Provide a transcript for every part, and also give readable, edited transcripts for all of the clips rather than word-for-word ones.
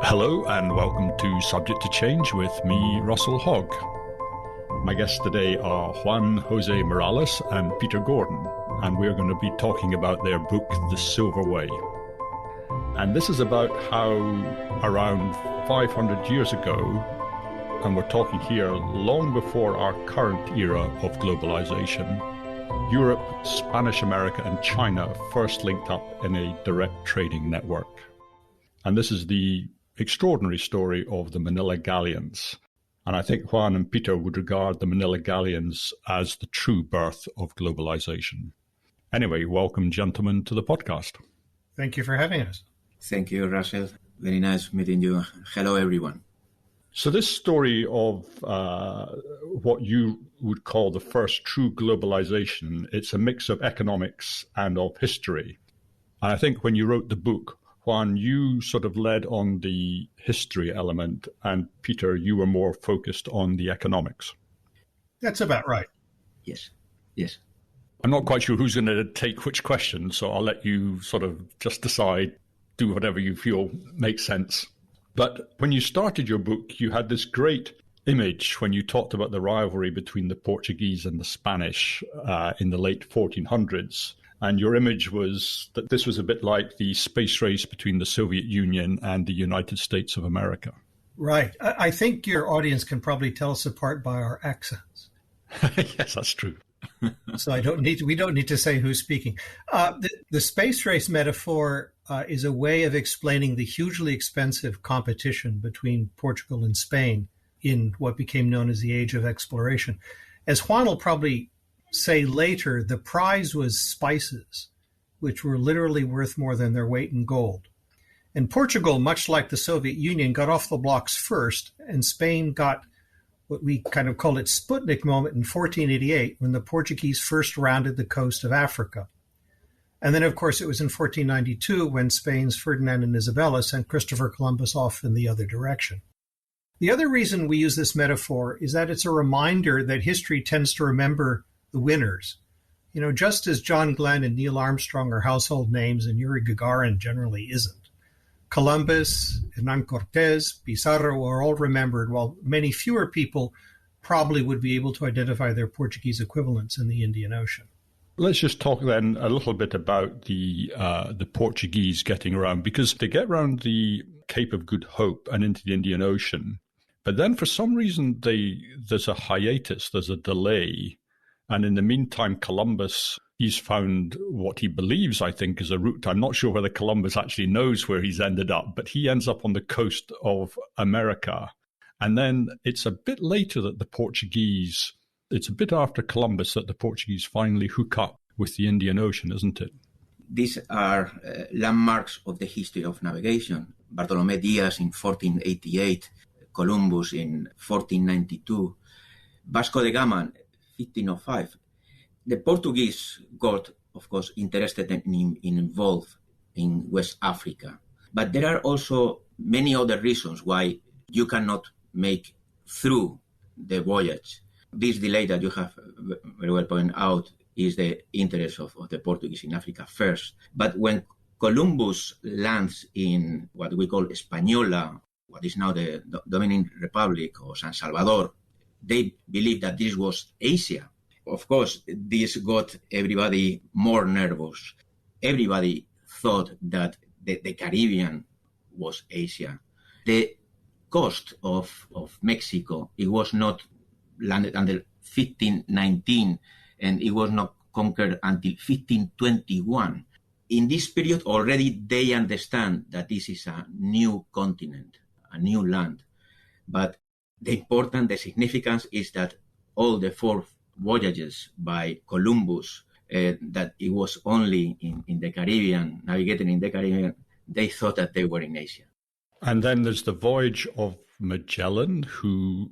Hello and welcome to Subject to Change with me, Russell Hogg. My guests today are Juan Jose Morales and Peter Gordon, and we're going to be talking about their book, The Silver Way. And this is about how around 500 years ago, and we're talking here long before our current era of globalization, Europe, Spanish America and China first linked up in a direct trading network. And this is the extraordinary story of the Manila Galleons. And I think Juan and Peter would regard the Manila Galleons as the true birth of globalization. Anyway, welcome, gentlemen, to the podcast. Thank you for having us. Thank you, Russell. Very nice meeting you. Hello, everyone. So this story of what you would call the first true globalization, it's a mix of economics and of history. And I think when you wrote the book, Juan, you sort of led on the history element, and Peter, you were more focused on the economics. That's about right. Yes. I'm not quite sure who's going to take which question, so I'll let you sort of just decide, do whatever you feel makes sense. But when you started your book, you had this great image when you talked about the rivalry between the Portuguese and the Spanish in the late 1400s. And your image was that this was a bit like the space race between the Soviet Union and the United States of America. Right. I think your audience can probably tell us apart by our accents. Yes, that's true. So we don't need to say who's speaking. The space race metaphor is a way of explaining the hugely expensive competition between Portugal and Spain in what became known as the Age of Exploration. As Juan will probably say later, the prize was spices, which were literally worth more than their weight in gold. And Portugal, much like the Soviet Union, got off the blocks first, and Spain got what we kind of call its Sputnik moment in 1488, when the Portuguese first rounded the coast of Africa. And then, of course, it was in 1492 when Spain's Ferdinand and Isabella sent Christopher Columbus off in the other direction. The other reason we use this metaphor is that it's a reminder that history tends to remember the winners. You know, just as John Glenn and Neil Armstrong are household names and Yuri Gagarin generally isn't. Columbus, Hernan Cortés, Pizarro are all remembered, while many fewer people probably would be able to identify their Portuguese equivalents in the Indian Ocean. Let's just talk then a little bit about the Portuguese getting around, because they get around the Cape of Good Hope and into the Indian Ocean. But then for some reason, there's a hiatus, there's a delay. And in the meantime, Columbus, he's found what he believes, I think, is a route. I'm not sure whether Columbus actually knows where he's ended up, but he ends up on the coast of America. And then it's a bit later that it's a bit after Columbus that the Portuguese finally hook up with the Indian Ocean, isn't it? These are landmarks of the history of navigation. Bartolomé Diaz in 1488, Columbus in 1492, Vasco da Gama 1505. The Portuguese got, of course, interested and involved in West Africa. But there are also many other reasons why you cannot make through the voyage. This delay that you have very well pointed out is the interest of the Portuguese in Africa first. But when Columbus lands in what we call Española, what is now the Dominican Republic or San Salvador, they believed that this was Asia. Of course, this got everybody more nervous. Everybody thought that the Caribbean was Asia. The coast of Mexico, it was not landed until 1519, and it was not conquered until 1521. In this period, already they understand that this is a new continent, a new land. But the significance is that all the 4 voyages by Columbus, that it was only in the Caribbean, navigating in the Caribbean, they thought that they were in Asia. And then there's the voyage of Magellan, who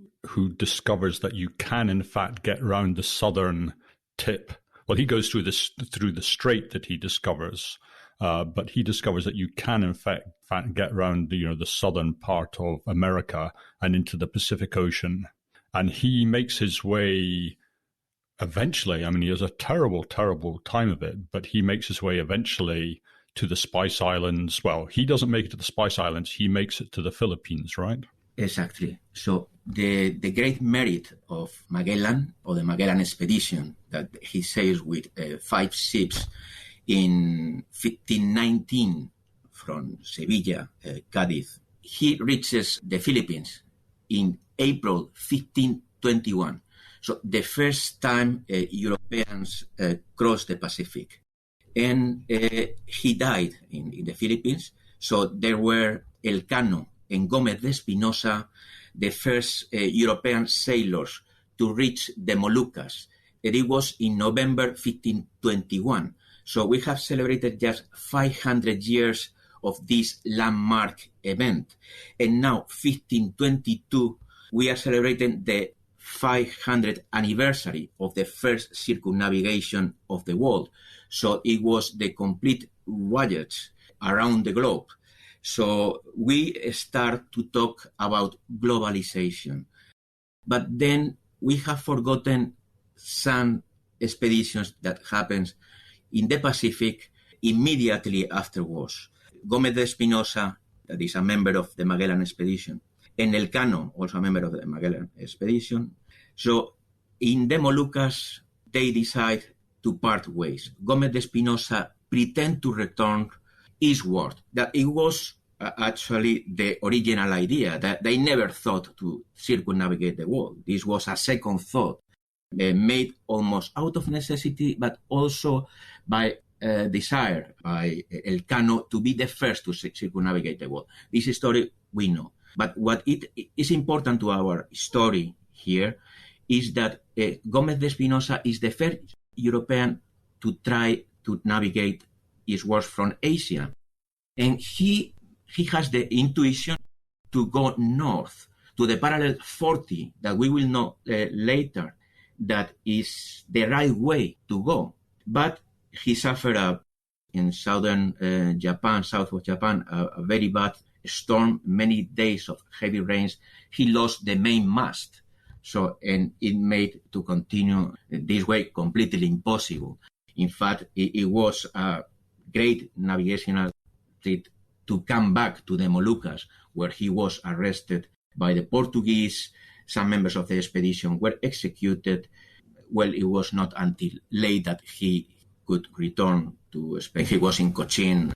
discovers that you can, in fact, get around the southern tip. Well, he goes through the strait that he discovers, but he discovers that you can, in fact get around the southern part of America and into the Pacific Ocean. And he makes his way eventually, he has a terrible, terrible time of it, but he makes his way eventually to the Spice Islands. Well, he doesn't make it to the Spice Islands. He makes it to the Philippines, right? Exactly. So the great merit of Magellan, or the Magellan expedition, that he sails with 5 ships in 1519 from Sevilla, Cadiz. He reaches the Philippines in April 1521. So the first time Europeans crossed the Pacific. And he died in the Philippines. So there were Elcano and Gómez de Espinosa, the first European sailors to reach the Moluccas. And it was in November 1521. So we have celebrated just 500 years of this landmark event. And now, 1522, we are celebrating the 500th anniversary of the first circumnavigation of the world. So it was the complete voyage around the globe. So we start to talk about globalization. But then we have forgotten some expeditions that happened in the Pacific immediately afterwards. Gómez de Espinosa, that is a member of the Magellan expedition, and Elcano, also a member of the Magellan expedition. So in the Moluccas, they decide to part ways. Gómez de Espinosa pretend to return eastward. That it was actually the original idea, that they never thought to circumnavigate the world. This was a second thought, made almost out of necessity, but also by desire by Elcano to be the first to circumnavigate the world. This story we know. But what it is important to our story here is that Gómez de Espinosa is the first European to try to navigate eastwards from Asia. And he has the intuition to go north to the parallel 40 that we will know later that is the right way to go. But he suffered in southern Japan, south of Japan, a very bad storm, many days of heavy rains. He lost the main mast. So, and it made to continue this way completely impossible. In fact, it was a great navigational trip to come back to the Moluccas, where he was arrested by the Portuguese. Some members of the expedition were executed. Well, it was not until late that he could return to Spain. He was in Cochin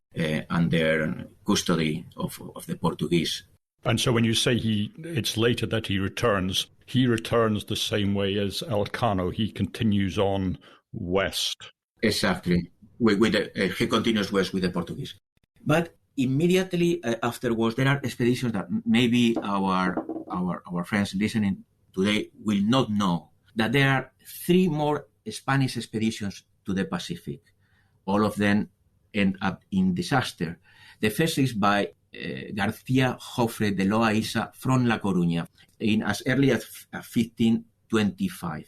under custody of the Portuguese. And so when you say it's later that he returns the same way as Elcano. He continues on west. Exactly. He continues west with the Portuguese. But immediately afterwards, there are expeditions that maybe our friends listening today will not know, that there are 3 more Spanish expeditions to the Pacific. All of them end up in disaster. The first is by García Jofre de Loaiza from La Coruña in as early as 1525.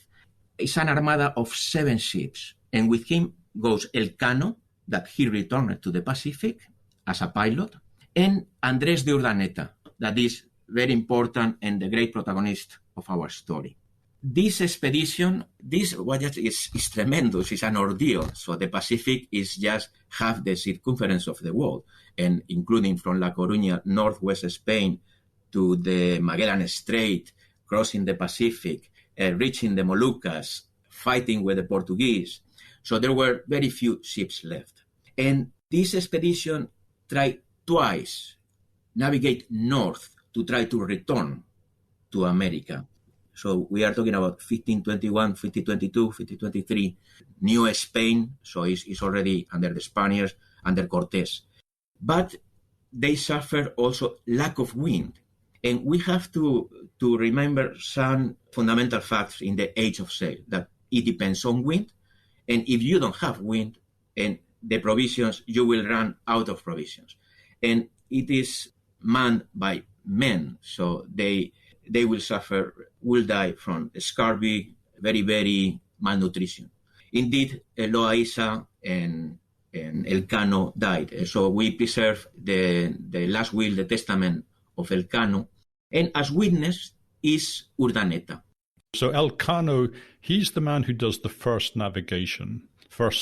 It's an armada of 7 ships, and with him goes Elcano, that he returned to the Pacific as a pilot, and Andrés de Urdaneta, that is very important and the great protagonist of our story. This expedition, this voyage is tremendous. It's an ordeal. So the Pacific is just half the circumference of the world, and including from La Coruña, northwest Spain, to the Magellan Strait, crossing the Pacific, reaching the Moluccas, fighting with the Portuguese. So there were very few ships left. And this expedition tried twice navigate north to try to return to America. So we are talking about 1521, 1522, 1523, New Spain, so it's already under the Spaniards, under Cortés. But they suffer also lack of wind. And we have to remember some fundamental facts in the age of sail, that it depends on wind. And if you don't have wind and the provisions, you will run out of provisions. And it is manned by men, so they will suffer, will die from scurvy, very, very malnutrition. Indeed, Loaiza and Elcano died. So we preserve the last will, the testament of Elcano. And as witness is Urdaneta. So Elcano, he's the man who does the first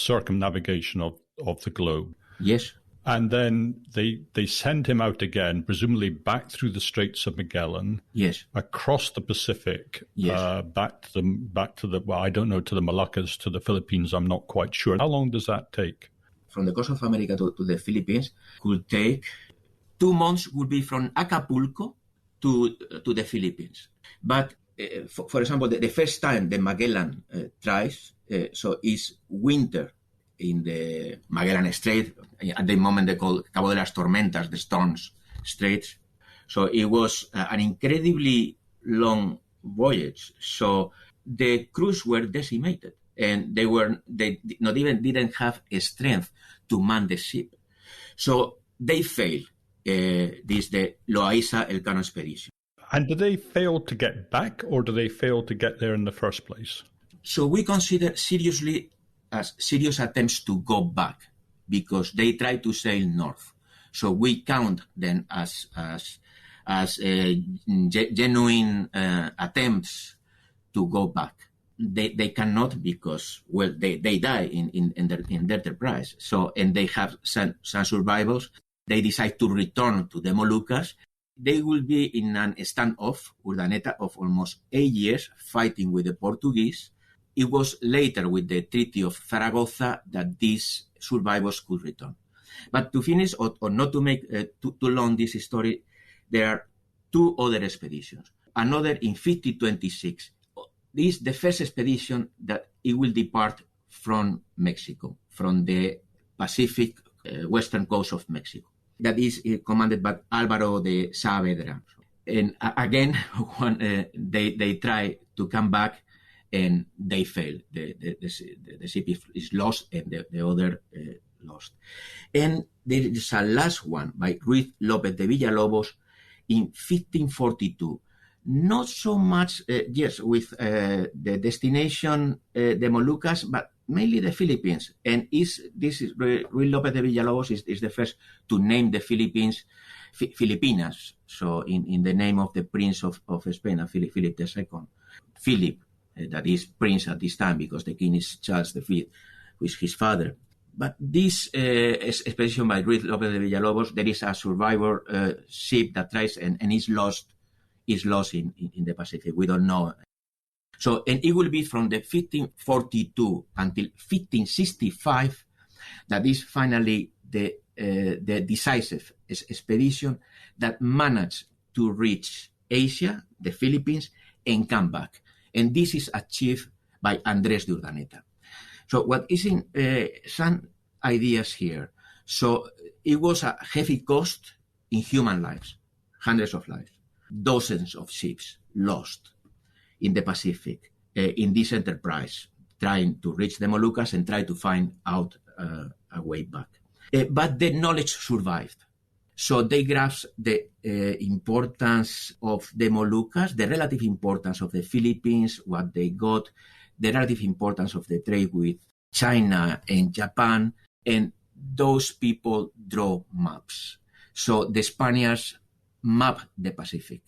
circumnavigation of the globe. Yes. And then they send him out again, presumably back through the Straits of Magellan, Yes. across the Pacific, Yes. back to the well, I don't know, to the Moluccas, to the Philippines. I'm not quite sure. How long does that take? From the coast of America to the Philippines could take 2 months. Would be from Acapulco to the Philippines. But for example, the first time the Magellan tries, so is winter in the Magellan Strait. At the moment they call Cabo de las Tormentas, the Storms Straits. So it was an incredibly long voyage. So the crews were decimated, and they not even didn't have a strength to man the ship. So they failed. The Loaiza Elcano expedition. And do they fail to get back, or do they fail to get there in the first place? So we consider seriously as serious attempts to go back, because they try to sail north. So we count them as genuine attempts to go back. They cannot, because they die in their enterprise. So, and they have some survivors. They decide to return to the Moluccas. They will be in an standoff, Urdaneta, of almost 8 years, fighting with the Portuguese. It was later with the Treaty of Zaragoza that these survivors could return. But to finish, or not to make too long this story, there are 2 other expeditions. Another in 1526. This is the first expedition that it will depart from Mexico, from the Pacific western coast of Mexico. That is commanded by Álvaro de Saavedra. And again, when they try to come back, and they fail. The ship is lost, and the other lost. And there is a last one by Ruiz López de Villalobos in 1542. Not so much, yes, with the destination, the Moluccas, but mainly the Philippines. And Ruiz López de Villalobos is the first to name the Philippines Filipinas. So in the name of the Prince of Spain, Philip II. Philip, that is prince at this time, because the king is Charles V, who is his father. But this expedition by Ruiz López de Villalobos, there is a survivor ship that tries and is lost in the Pacific. We don't know. So, and it will be from the 1542 until 1565 that is finally the decisive expedition that managed to reach Asia, the Philippines, and come back. And this is achieved by Andrés de Urdaneta. So what is in some ideas here. So it was a heavy cost in human lives, hundreds of lives, dozens of ships lost in the Pacific in this enterprise, trying to reach the Moluccas and try to find out a way back. But the knowledge survived. So they grasped the importance of the Moluccas, the relative importance of the Philippines, what they got, the relative importance of the trade with China and Japan, and those people draw maps. So the Spaniards map the Pacific.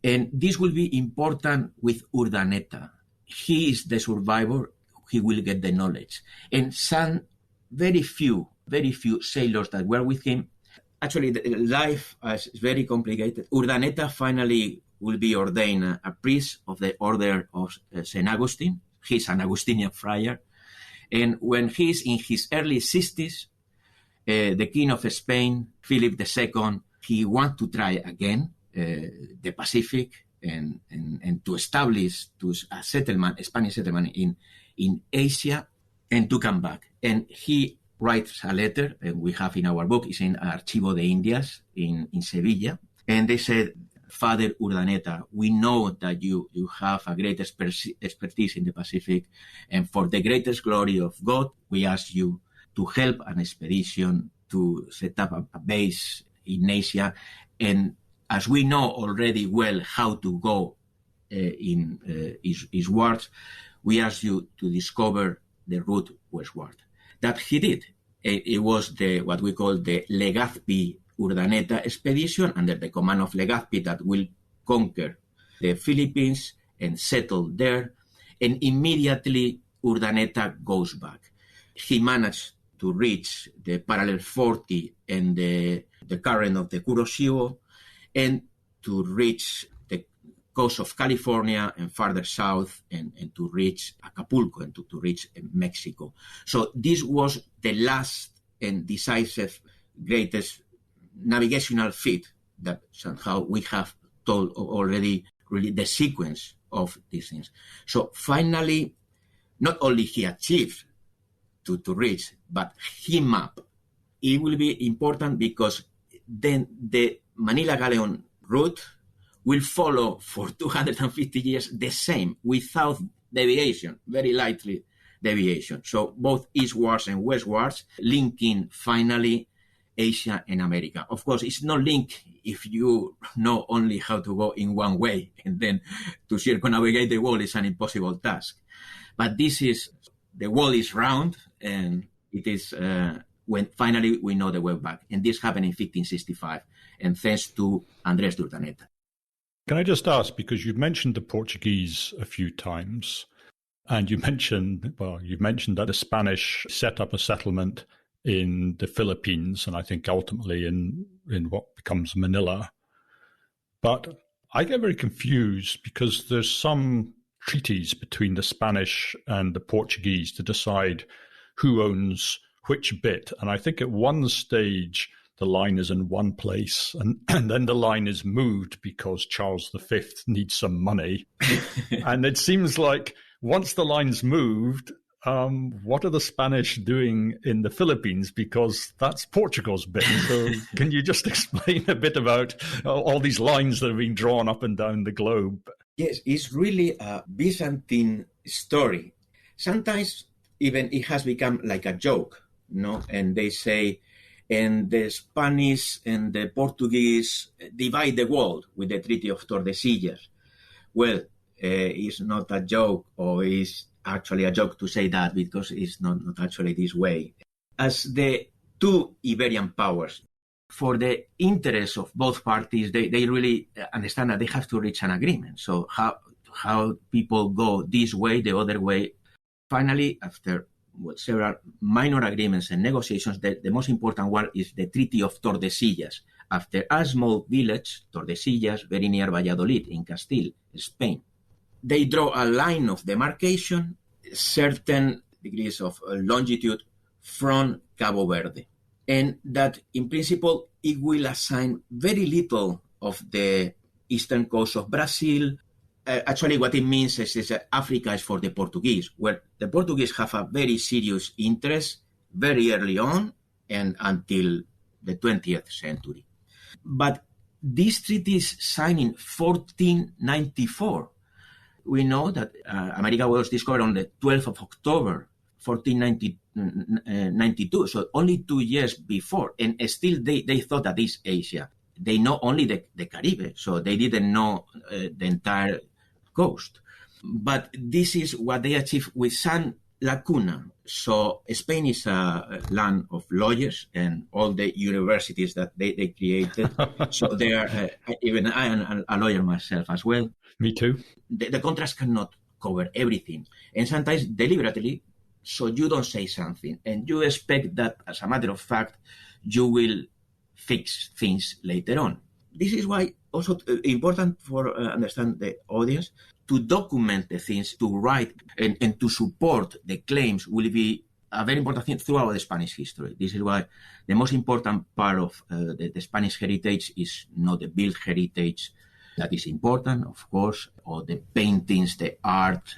And this will be important with Urdaneta. He is the survivor, he will get the knowledge. And some very few sailors that were with him. Actually, the life is very complicated. Urdaneta finally will be ordained a priest of the order of St. Augustine. He's an Augustinian friar. And when he's in his early 60s, the king of Spain, Philip II, he wants to try again the Pacific and to establish a settlement, a Spanish settlement in Asia, and to come back. And he writes a letter, and we have in our book, it's in Archivo de Indias in Sevilla. And they said, Father Urdaneta, we know that you have a great expertise in the Pacific, and for the greatest glory of God, we ask you to help an expedition to set up a base in Asia. And as we know already well how to go eastwards, we ask you to discover the route westward. That he did. It was what we call the Legazpi Urdaneta expedition under the command of Legazpi that will conquer the Philippines and settle there. And immediately Urdaneta goes back. He managed to reach the parallel 40 and the current of the Kuroshio, and to reach the coast of California and farther south, and to reach Acapulco and to reach Mexico. So this was the last and decisive greatest navigational feat that somehow we have told already, really the sequence of these things. So finally, not only he achieved to reach, but he mapped. It will be important because then the Manila Galleon route will follow for 250 years the same, without deviation, very lightly deviation. So both eastwards and westwards, linking finally Asia and America. Of course, it's not linked if you know only how to go in one way, and then to circumnavigate the world is an impossible task. But the world is round, and it is when finally we know the way back. And this happened in 1565, and thanks to Andrés de Urdaneta. Can I just ask, because you've mentioned the Portuguese a few times, and you mentioned that the Spanish set up a settlement in the Philippines, and I think ultimately in what becomes Manila. But I get very confused because there's some treaties between the Spanish and the Portuguese to decide who owns which bit. And I think at one stage, the line is in one place, and then the line is moved because Charles V needs some money. And it seems like once the line's moved, what are the Spanish doing in the Philippines? Because that's Portugal's bit. So can you just explain a bit about all these lines that are being drawn up and down the globe? Yes, it's really a Byzantine story. Sometimes even it has become like a joke, no? And they say, and the Spanish and the Portuguese divide the world with the Treaty of Tordesillas. Well, it's not a joke, or it's actually a joke to say that, because it's not actually this way. As the two Iberian powers, for the interest of both parties, they really understand that they have to reach an agreement. So how people go this way, the other way. Finally, after several minor agreements and negotiations, the most important one is the Treaty of Tordesillas. After a small village, Tordesillas, very near Valladolid in Castile, Spain, they draw a line of demarcation, certain degrees of longitude from Cabo Verde. And that, in principle, it will assign very little of the eastern coast of Brazil. Actually, what it means is that Africa is for the Portuguese, where the Portuguese have a very serious interest very early on and until the 20th century. But this treaty is signed in 1494. We know that America was discovered on the 12th of October, 1492, so only 2 years before. And still they thought that is Asia. They know only the Caribbean, so they didn't know the entire coast. But this is what they achieved with some lacuna. So Spain is a land of lawyers and all the universities that they created. So they are, even I am a lawyer myself as well. Me too. The contracts cannot cover everything. And sometimes deliberately, so you don't say something. And you expect that, as a matter of fact, you will fix things later on. This is why also important for understand the audience, to document the things, to write and to support the claims will be a very important thing throughout the Spanish history. This is why the most important part of the Spanish heritage is not the built heritage. That is important, of course, or the paintings, the art,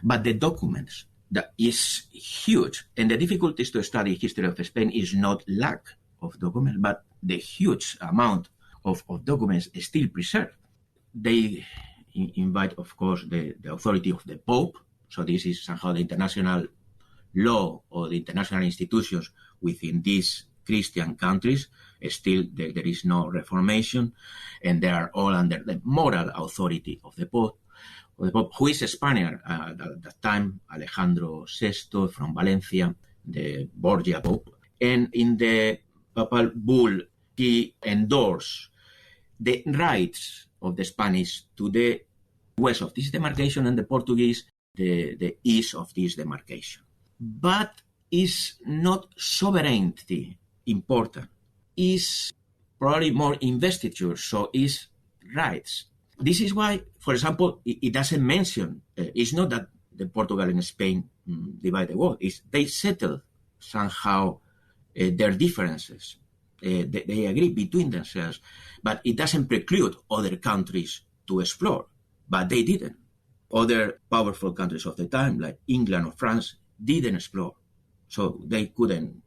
but the documents, that is huge. And the difficulties to study history of Spain is not lack of documents, but the huge amount of documents still preserved. They invite, of course, the authority of the Pope. So this is somehow the international law or the international institutions within these Christian countries. Still, there is no reformation, and they are all under the moral authority of the Pope, who is a Spaniard at that time, Alejandro VI from Valencia, the Borgia Pope. And in the papal bull, he endorsed the rights of the Spanish to the west of this demarcation and the Portuguese the east of this demarcation. But is not sovereignty important, is probably more investiture, so is rights. This is why, for example, it doesn't mention, it's not that the Portugal and Spain divide the world, it's they settle somehow their differences. They agree between themselves, but it doesn't preclude other countries to explore, but they didn't. Other powerful countries of the time, like England or France, didn't explore, so they couldn't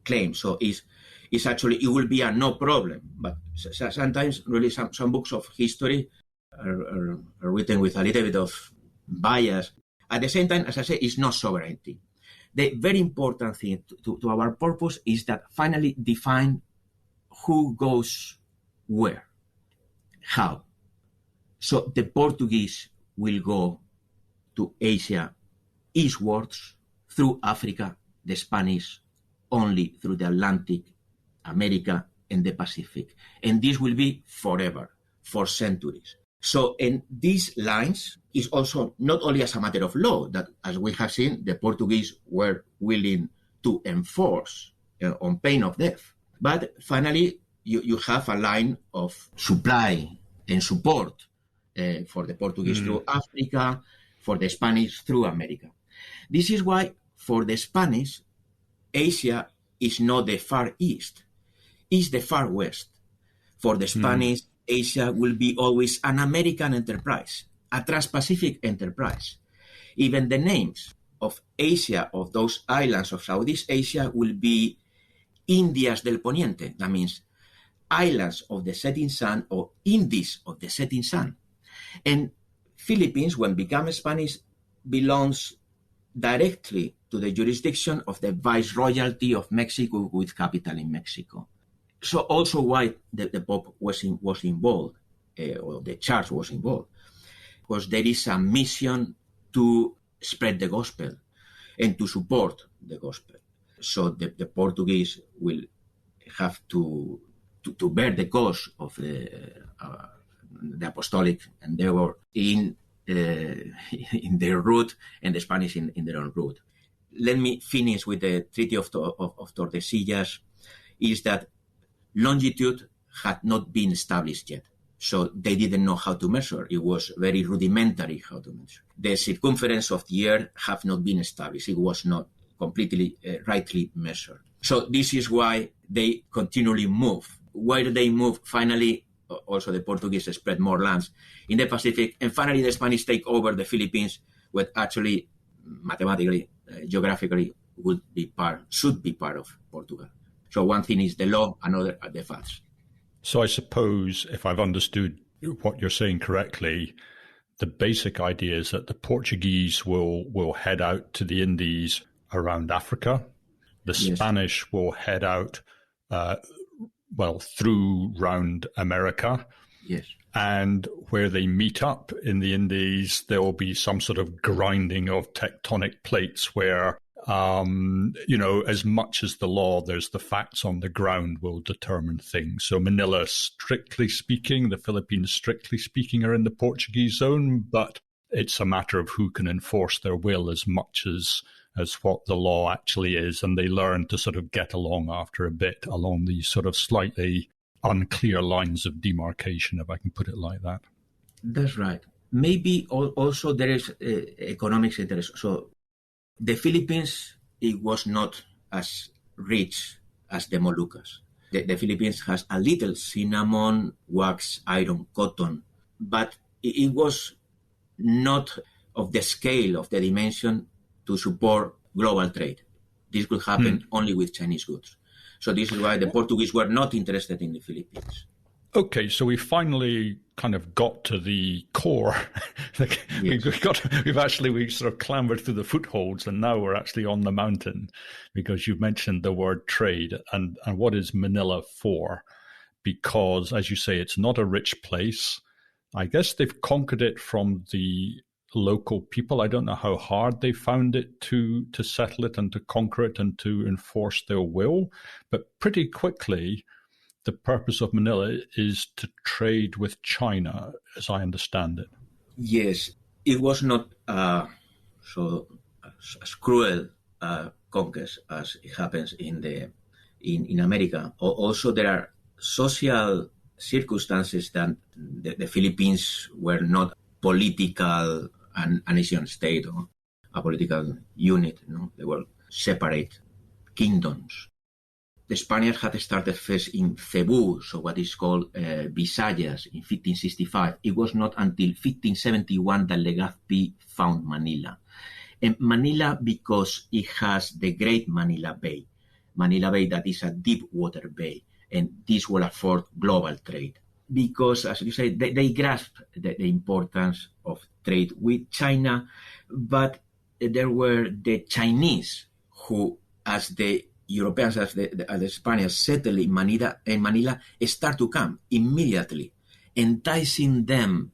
claim. So it's actually, it will be a no problem, but sometimes really some books of history are written with a little bit of bias. At the same time, as I say, it's not sovereignty. The very important thing to our purpose is that finally define who goes where, how. So the Portuguese will go to Asia eastwards through Africa, the Spanish only through the Atlantic, America, and the Pacific. And this will be forever, for centuries. So, and these lines is also not only as a matter of law, that as we have seen, the Portuguese were willing to enforce on pain of death. But finally, you have a line of supply and support for the Portuguese through Africa, for the Spanish through America. This is why, for the Spanish, Asia is not the Far East, it's the Far West. For the Spanish, Asia will be always an American enterprise, a trans-Pacific enterprise. Even the names of Asia, of those islands of Southeast Asia, will be Indias del Poniente. That means islands of the setting sun or Indies of the setting sun. And Philippines, when become Spanish, belongs directly to the jurisdiction of the Viceroyalty of Mexico with capital in Mexico. So also why the Pope was involved, or the Church was involved, because there is a mission to spread the gospel and to support the gospel. So the Portuguese will have to bear the cost of the apostolic endeavor in their route, and the Spanish in their own route. Let me finish with the Treaty of Tordesillas, is that longitude had not been established yet. So they didn't know how to measure. It was very rudimentary how to measure. The circumference of the Earth have not been established. It was not completely rightly measured. So this is why they continually move. Where they move, finally, also the Portuguese spread more lands in the Pacific, and finally the Spanish take over the Philippines, which actually, mathematically, geographically, should be part of Portugal. So one thing is the law, another are the facts. So I suppose, if I've understood what you're saying correctly, the basic idea is that the Portuguese will head out to the Indies around Africa. The Spanish will head out, through round America. Yes. And where they meet up in the Indies, there will be some sort of grinding of tectonic plates where, as much as the law, there's the facts on the ground will determine things. So Manila, strictly speaking, the Philippines, strictly speaking, are in the Portuguese zone, but it's a matter of who can enforce their will as much as what the law actually is. And they learn to sort of get along after a bit along these sort of slightly unclear lines of demarcation, if I can put it like that. That's right. Maybe also there is economics interest. So the Philippines, it was not as rich as the Moluccas. The Philippines has a little cinnamon, wax, iron, cotton, but it was not of the scale, of the dimension to support global trade. This could happen only with Chinese goods. So this is why the Portuguese were not interested in the Philippines. Okay, so we finally kind of got to the core. We sort of clambered through the footholds, and now we're actually on the mountain, because you've mentioned the word trade. And what is Manila for? Because, as you say, it's not a rich place. I guess they've conquered it from the local people. I don't know how hard they found it to settle it and to conquer it and to enforce their will, but pretty quickly the purpose of Manila is to trade with China, as I understand it. Yes, it was not so as cruel conquest as it happens in America. Also, there are social circumstances that the Philippines were not political and a nation state or a political unit. They were separate kingdoms. The Spaniards had started first in Cebu, so what is called Visayas, in 1565. It was not until 1571 that Legazpi found Manila. And Manila, because it has the Great Manila Bay. Manila Bay, that is a deep water bay, and this will afford global trade. Because, as you say, they grasp the importance of trade with China, but there were the Chinese who, as the Europeans, as the Spaniards settled in Manila, start to come immediately, enticing them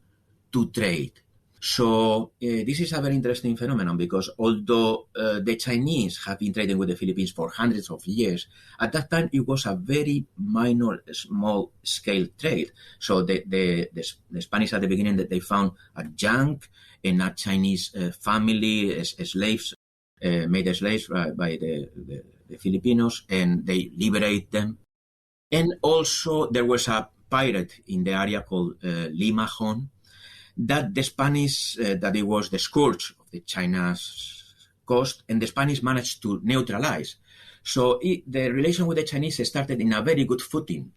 to trade. So this is a very interesting phenomenon because although the Chinese have been trading with the Philippines for hundreds of years, at that time it was a very minor, small-scale trade. So the Spanish at the beginning, that they found a junk and a Chinese family, slaves, made slaves by the Filipinos, and they liberate them. And also there was a pirate in the area called Limahon, that the Spanish, that it was the scourge of the China's coast, and the Spanish managed to neutralize. So the relation with the Chinese started in a very good footing,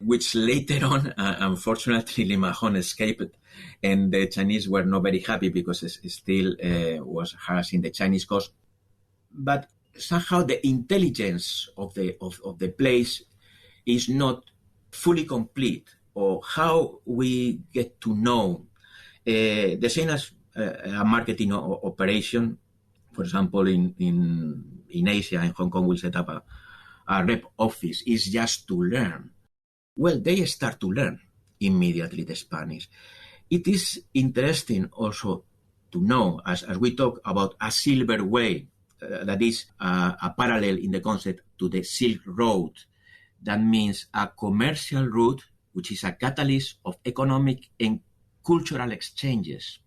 which later on, unfortunately, Limahon escaped, and the Chinese were not very happy because it still was harassing the Chinese coast. But somehow the intelligence of the place is not fully complete, or how we get to know the same as a marketing operation. For example, in Asia, in Hong Kong, we'll set up a rep office, is just to learn. Well, they start to learn immediately, the Spanish. It is interesting also to know, as we talk about a silver way, that is a parallel in the concept to the Silk Road. That means a commercial route, which is a catalyst of economic and cultural exchanges.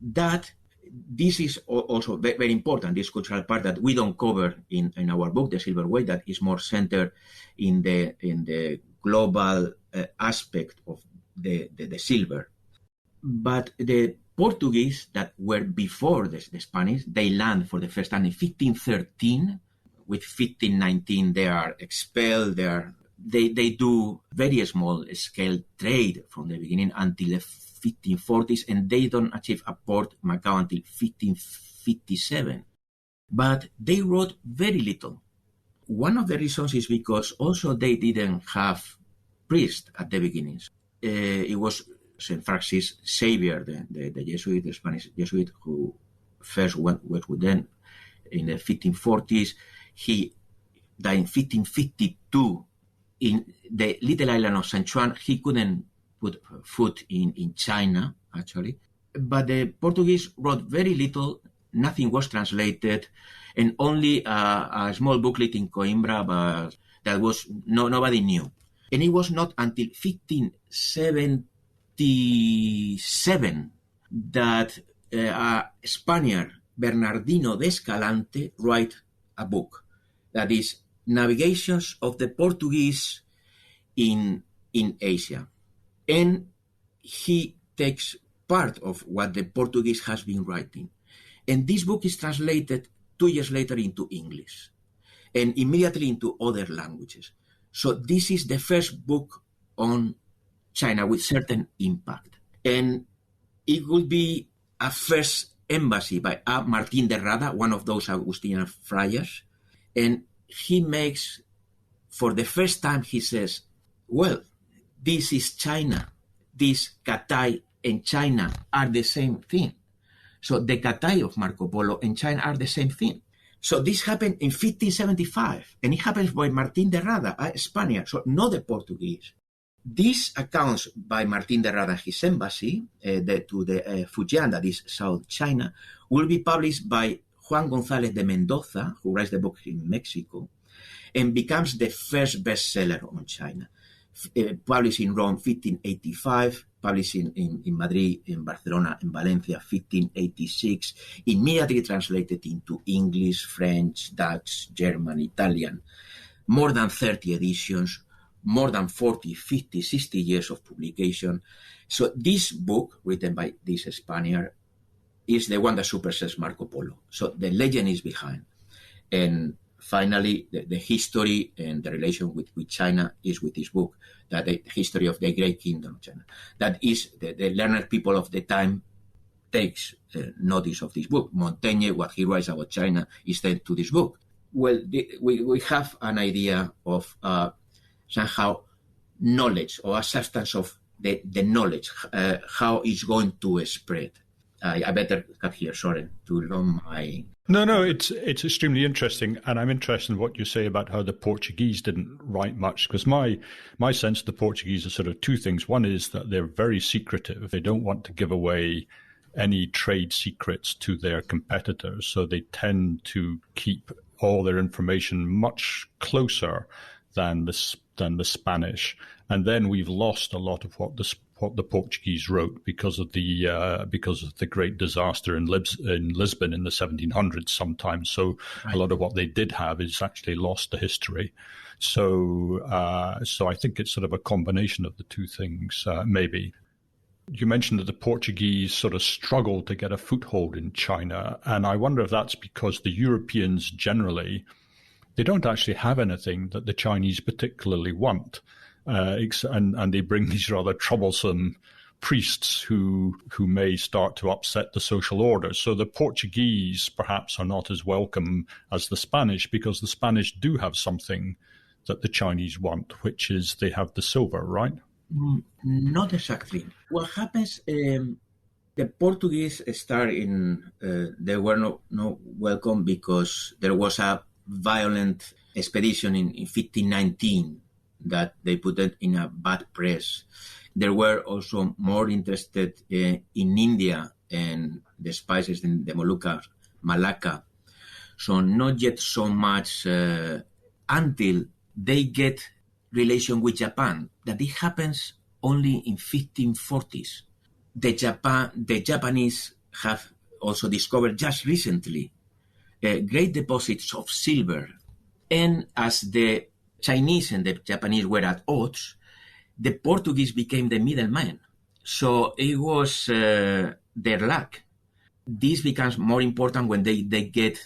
That this is also very important, this cultural part that we don't cover in our book, The Silver Way, that is more centered in the global aspect of the silver. But the Portuguese that were before the Spanish, they land for the first time in 1513. With 1519, they are expelled. They do very small scale trade from the beginning until the 1540s, and they don't achieve a port Macau until 1557. But they wrote very little. One of the reasons is because also they didn't have priests at the beginnings. It was St. Francis Xavier, the Jesuit, the Spanish Jesuit, who first went with them in the 1540s. He died in 1552 in the little island of San Juan. He couldn't put foot in China, actually. But the Portuguese wrote very little. Nothing was translated, and only a small booklet in Coimbra, but that was nobody knew. And it was not until 1577 that a Spaniard, Bernardino de Escalante, wrote a book that is Navigations of the Portuguese in Asia. And he takes part of what the Portuguese has been writing. And this book is translated 2 years later into English and immediately into other languages. So this is the first book on China with certain impact. And it will be a first embassy by Martín de Rada, one of those Augustinian friars. And he makes, for the first time, he says, well, this is China. This Cathay and China are the same thing. So the Cathay of Marco Polo and China are the same thing. So this happened in 1575, and it happens by Martín de Rada, a Spaniard, so not the Portuguese. These accounts by Martín de Rada, his embassy to the Fujian, that is South China, will be published by Juan González de Mendoza, who writes the book in Mexico, and becomes the first bestseller on China. Published in Rome 1585, published in Madrid, in Barcelona, in Valencia, 1586, immediately translated into English, French, Dutch, German, Italian, more than 30 editions, more than 40, 50, 60 years of publication. So this book, written by this Spaniard, is the one that supersedes Marco Polo. So the legend is behind. And finally, the history and the relation with China is with this book, that the history of the Great Kingdom of China. That is, the learned people of the time takes notice of this book. Montaigne, what he writes about China, is sent to this book. Well, we have an idea of somehow knowledge, or a substance of the knowledge, how it's going to spread. I better cut here, sorry, too long my... No, it's extremely interesting, and I'm interested in what you say about how the Portuguese didn't write much, because my sense of the Portuguese is sort of two things. One is that they're very secretive. They don't want to give away any trade secrets to their competitors, so they tend to keep all their information much closer than the Spanish. And then we've lost a lot of what the Portuguese wrote because of the great disaster in Lisbon in the 1700s sometimes. So right. A lot of what they did have is actually lost to history. So I think it's sort of a combination of the two things, maybe. You mentioned that the Portuguese sort of struggled to get a foothold in China. And I wonder if that's because the Europeans generally, they don't actually have anything that the Chinese particularly want. And they bring these rather troublesome priests who may start to upset the social order. So the Portuguese perhaps are not as welcome as the Spanish, because the Spanish do have something that the Chinese want, which is they have the silver, right? Not exactly. What happens, the Portuguese start they were not welcome because there was a violent expedition in 1519 that they put it in a bad press. They were also more interested in India and the spices in the Moluccas, Malacca. So not yet so much until they get relation with Japan, that it happens only in 1540s. The Japanese have also discovered just recently great deposits of silver. And as the Chinese and the Japanese were at odds, the Portuguese became the middleman. So it was their luck. This becomes more important when they get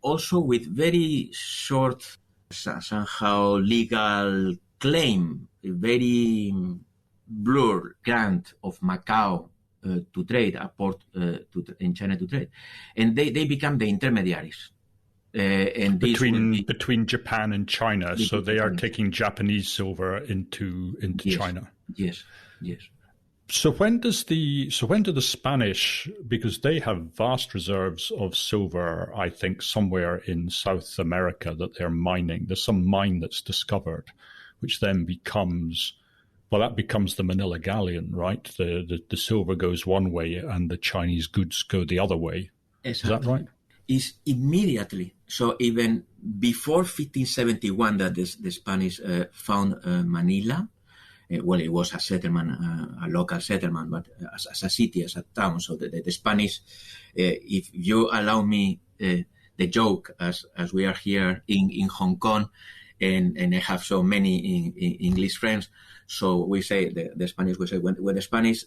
also with very short, somehow legal claim, a very blurred grant of Macau to trade, a port in China to trade. And they become the intermediaries. And between Japan and China, so they are taking Japanese silver into yes, China. Yes. So when do the Spanish, because they have vast reserves of silver, I think somewhere in South America that they're mining. There's some mine that's discovered, which then becomes the Manila Galleon, right? The silver goes one way and the Chinese goods go the other way. Exactly. Is that right? Is immediately. So even before 1571 that the Spanish found Manila, well, it was a settlement, a local settlement, but as a city, as a town. So the Spanish, if you allow me the joke, as we are here in Hong Kong, and I have so many English friends, so we say, the Spanish will say, when the Spanish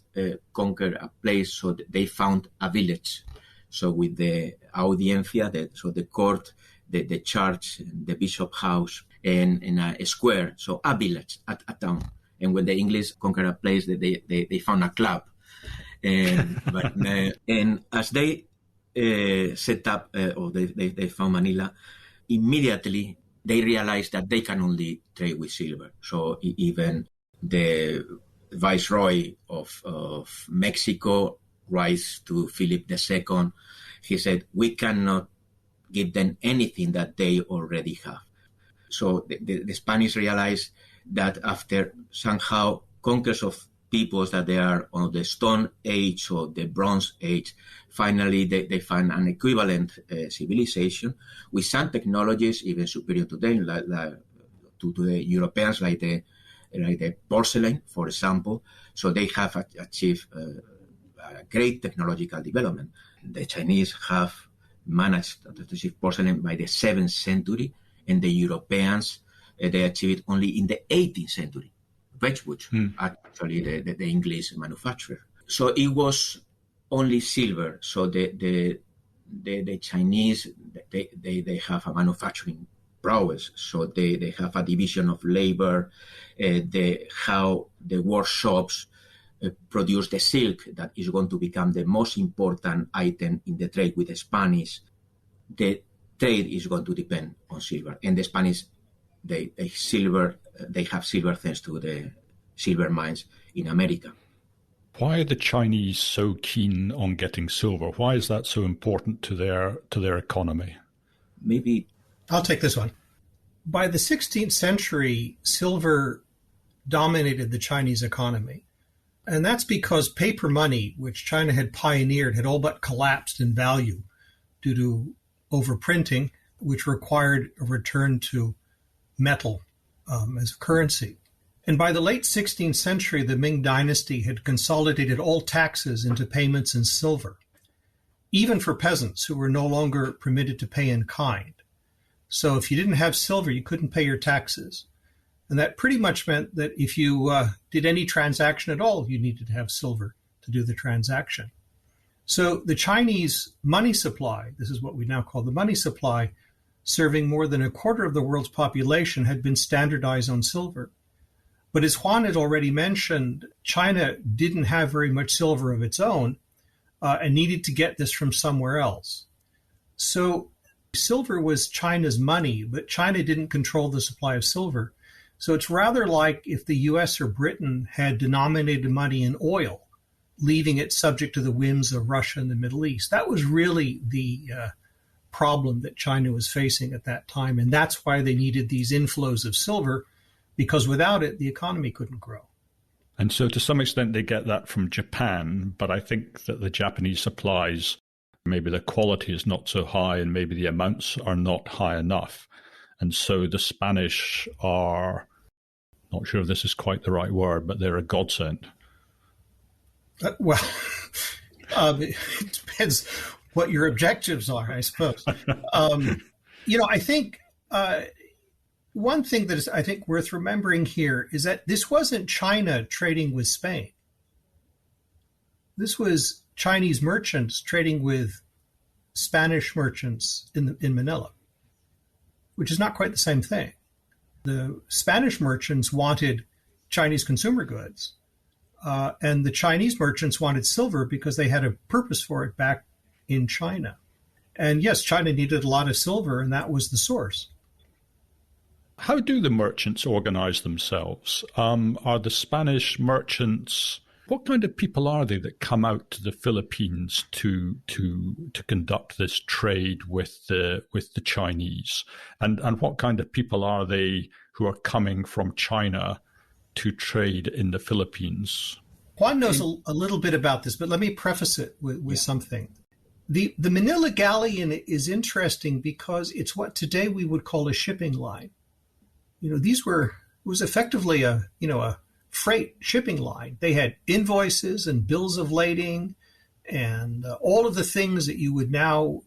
conquered a place, so they found a village. So with the audiencia, so the court, the church, the bishop house, and a square, so a village, a town. And when the English conquered a place, they found a club. And as they set up, or they found Manila, immediately they realized that they can only trade with silver. So even the viceroy of Mexico writes to Philip II. He said, we cannot give them anything that they already have. So the Spanish realized that after somehow conquest of peoples that they are on the Stone Age or the Bronze Age, finally they find an equivalent civilization with some technologies even superior to them, like to the Europeans, like the like the porcelain, for example. So they have achieved a great technological development. The Chinese have managed to achieve porcelain by the 7th century, and the Europeans, they achieved it only in the 18th century. Wedgwood, actually the English manufacturer. So it was only silver. So the Chinese, they have a manufacturing prowess. So they have a division of labor, how the workshops produce the silk that is going to become the most important item in the trade with the Spanish. The trade is going to depend on silver, and the Spanish, they have silver thanks to the silver mines in America. Why are the Chinese so keen on getting silver? Why is that so important to their economy? Maybe I'll take this one. By the 16th century, silver dominated the Chinese economy. And that's because paper money, which China had pioneered, had all but collapsed in value due to overprinting, which required a return to metal as a currency. And by the late 16th century, the Ming Dynasty had consolidated all taxes into payments in silver, even for peasants who were no longer permitted to pay in kind. So if you didn't have silver, you couldn't pay your taxes. And that pretty much meant that if you did any transaction at all, you needed to have silver to do the transaction. So the Chinese money supply, this is what we now call the money supply, serving more than a quarter of the world's population, had been standardized on silver. But as Juan had already mentioned, China didn't have very much silver of its own and needed to get this from somewhere else. So silver was China's money, but China didn't control the supply of silver. So it's rather like if the US or Britain had denominated money in oil, leaving it subject to the whims of Russia and the Middle East. That was really the problem that China was facing at that time. And that's why they needed these inflows of silver, because without it, the economy couldn't grow. And so to some extent, they get that from Japan. But I think that the Japanese supplies, maybe the quality is not so high and maybe the amounts are not high enough. And so the Spanish are, not sure if this is quite the right word, but they're a godsend. It depends what your objectives are, I suppose. I think one thing that is, I think, worth remembering here is that this wasn't China trading with Spain. This was Chinese merchants trading with Spanish merchants in Manila, which is not quite the same thing. The Spanish merchants wanted Chinese consumer goods, and the Chinese merchants wanted silver because they had a purpose for it back in China. And yes, China needed a lot of silver, and that was the source. How do the merchants organize themselves? Are the Spanish merchants, what kind of people are they that come out to the Philippines to conduct this trade with the Chinese? And what kind of people are they who are coming from China to trade in the Philippines? Juan knows a little bit about this, but let me preface it with something. The Manila Galleon is interesting because it's what today we would call a shipping line. It was effectively a freight shipping line. They had invoices and bills of lading and all of the things that you would now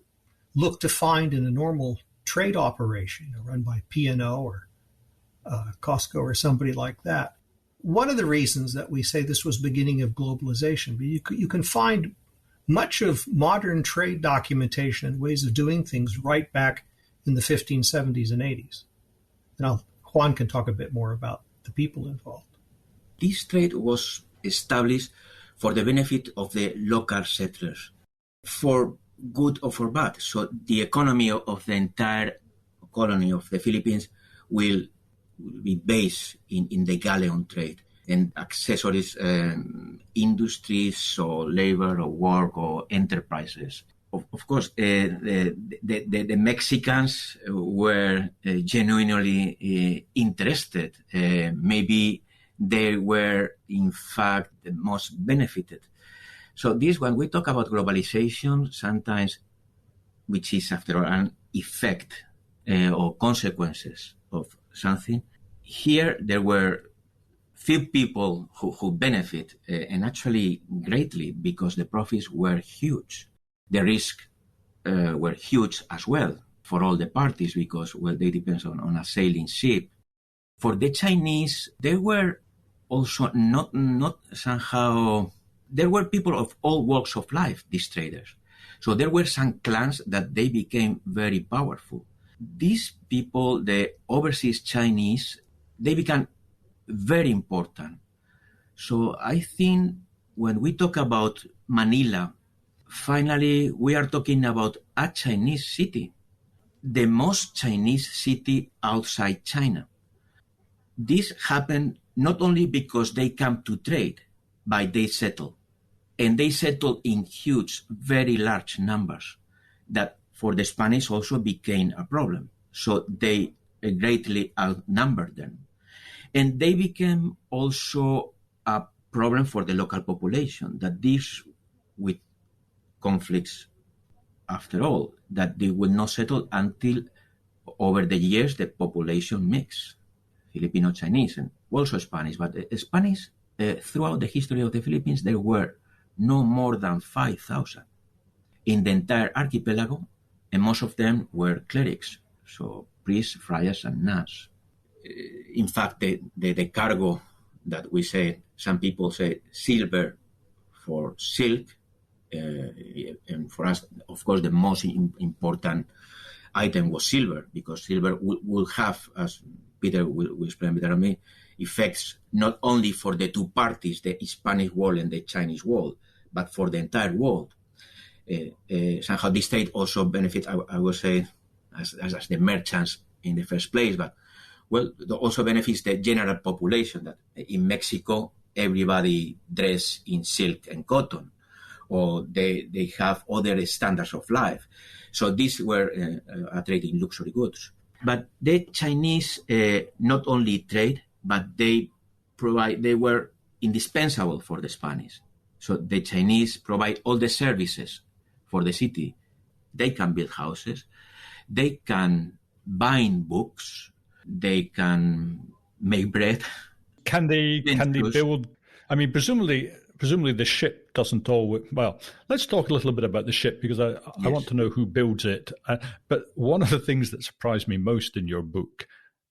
look to find in a normal trade operation run by P&O or Costco or somebody like that. One of the reasons that we say this was beginning of globalization, but you can find much of modern trade documentation and ways of doing things right back in the 1570s and 80s. And Juan can talk a bit more about the people involved. This trade was established for the benefit of the local settlers, for good or for bad. So the economy of the entire colony of the Philippines will be based in the galleon trade and accessories, industries or labor or work or enterprises. Of course, the Mexicans were genuinely interested. Maybe they were, in fact, the most benefited. So this, when we talk about globalization, sometimes, which is after all an effect or consequences of something, here there were few people who benefit, and actually greatly, because the profits were huge. The risks were huge as well for all the parties, because, well, they depend on a sailing ship. For the Chinese, they were also not somehow, there were people of all walks of life, these traders. So there were some clans that they became very powerful. These people, the overseas Chinese, they became very important. So I think when we talk about Manila, finally we are talking about a Chinese city, the most Chinese city outside China. This happened not only because they come to trade, but they settle. And they settled in huge, very large numbers that for the Spanish also became a problem. So they greatly outnumbered them. And they became also a problem for the local population that deals with conflicts after all, that they will not settle until over the years the population mix, Filipino Chinese and also Spanish. But Spanish, throughout the history of the Philippines, there were no more than 5,000 in the entire archipelago, and most of them were clerics, so priests, friars, and nuns. In fact, the cargo that we say, some people say silver for silk, and for us, of course, the most important item was silver, because silver will have, as Peter will explain better than me, effects not only for the two parties, the Hispanic world and the Chinese world, but for the entire world. Somehow this trade also benefits, I would say, as the merchants in the first place, but well, it also benefits the general population, that in Mexico, everybody dress in silk and cotton, or they have other standards of life. So these were a trade in luxury goods. But the Chinese not only trade, but they were indispensable for the Spanish. So the Chinese provide all the services for the city. They can build houses, they can bind books, they can make bread. Can they build? I mean, presumably the ship doesn't always. Well, let's talk a little bit about the ship, because I want to know who builds it. But one of the things that surprised me most in your book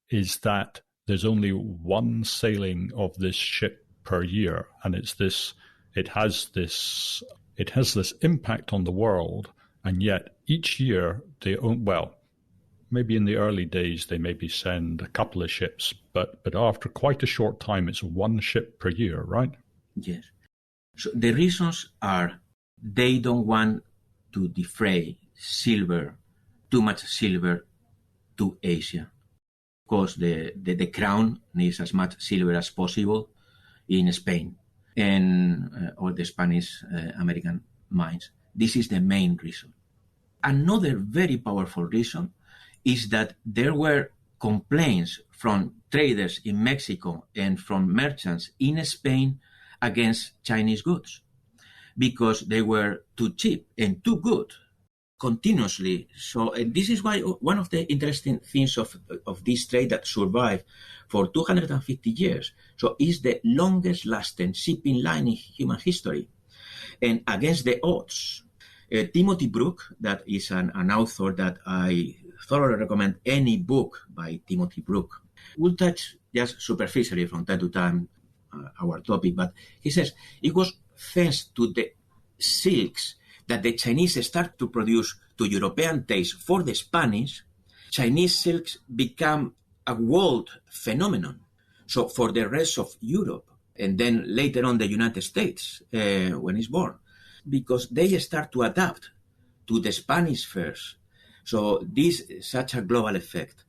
is that there's only one sailing of this ship per year, and it has this impact on the world, and yet each year maybe in the early days they maybe send a couple of ships, but after quite a short time it's one ship per year, right? Yes. So the reasons are they don't want to defray too much silver to Asia. Of course, the crown needs as much silver as possible in Spain and or the Spanish American mines. This is the main reason. Another very powerful reason is that there were complaints from traders in Mexico and from merchants in Spain against Chinese goods because they were too cheap and too good continuously. So this is why one of the interesting things of this trade that survived for 250 years. So it's the longest lasting shipping line in human history. And against the odds, Timothy Brook, that is an author that I thoroughly recommend any book by Timothy Brook. We'll touch just superficially from time to time our topic, but he says it was thanks to the silks that the Chinese start to produce to European taste for the Spanish. Chinese silks become a world phenomenon. So for the rest of Europe, and then later on the United States, when it's born, because they start to adapt to the Spanish first. So this is such a global effect.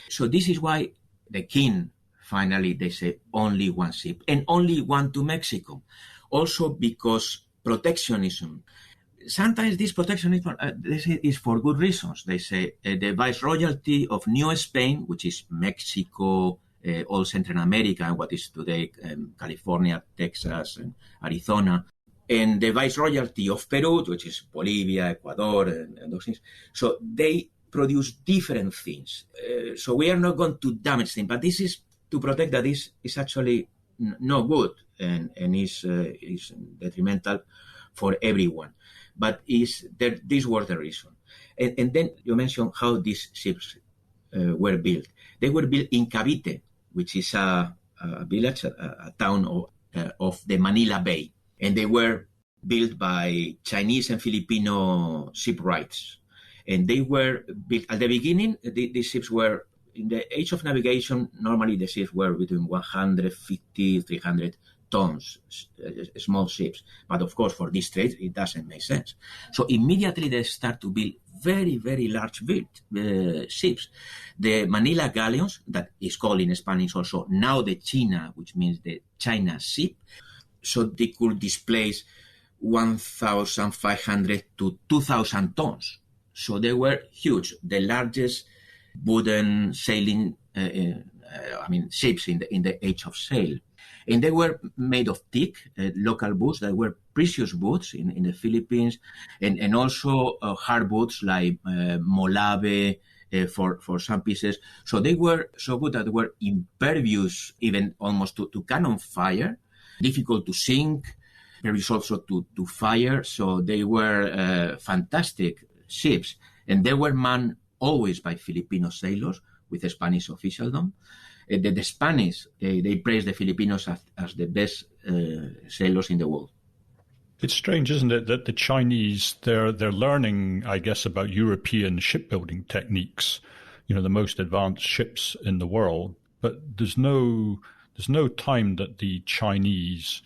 So this is why the king, finally, they say only one ship and only one to Mexico. Also because protectionism. Sometimes this protectionism is for good reasons. They say the Viceroyalty of New Spain, which is Mexico, all Central America, and what is today California, Texas, and Arizona, and the Viceroyalty of Peru, which is Bolivia, Ecuador, and those things. So they produce different things. So we are not going to damage them, but this is to protect that this is actually no good and is detrimental for everyone. But this was the reason. And then you mentioned how these ships were built. They were built in Cavite, which is a village, a town of the Manila Bay. And they were built by Chinese and Filipino shipwrights. And they were built at the beginning. These ships were, in the age of navigation, normally the ships were between 150, 300 tons, small ships. But of course, for this trade, it doesn't make sense. So immediately they start to build very, very large ships. The Manila galleons, that is called in Spanish also now the China, which means the China ship. So they could displace 1,500 to 2,000 tons. So they were huge, the largest wooden sailing, ships in the age of sail. And they were made of teak, local woods that were precious woods in the Philippines, and also hard woods like molave for some pieces. So they were so good that they were impervious even almost to cannon fire, difficult to sink, impervious also to fire. So they were fantastic ships. And they were manned always by Filipino sailors with Spanish officialdom. The Spanish, they praise the Filipinos as the best sailors in the world. It's strange, isn't it, that the Chinese, they're learning, I guess, about European shipbuilding techniques, the most advanced ships in the world. But there's no time that the Chinese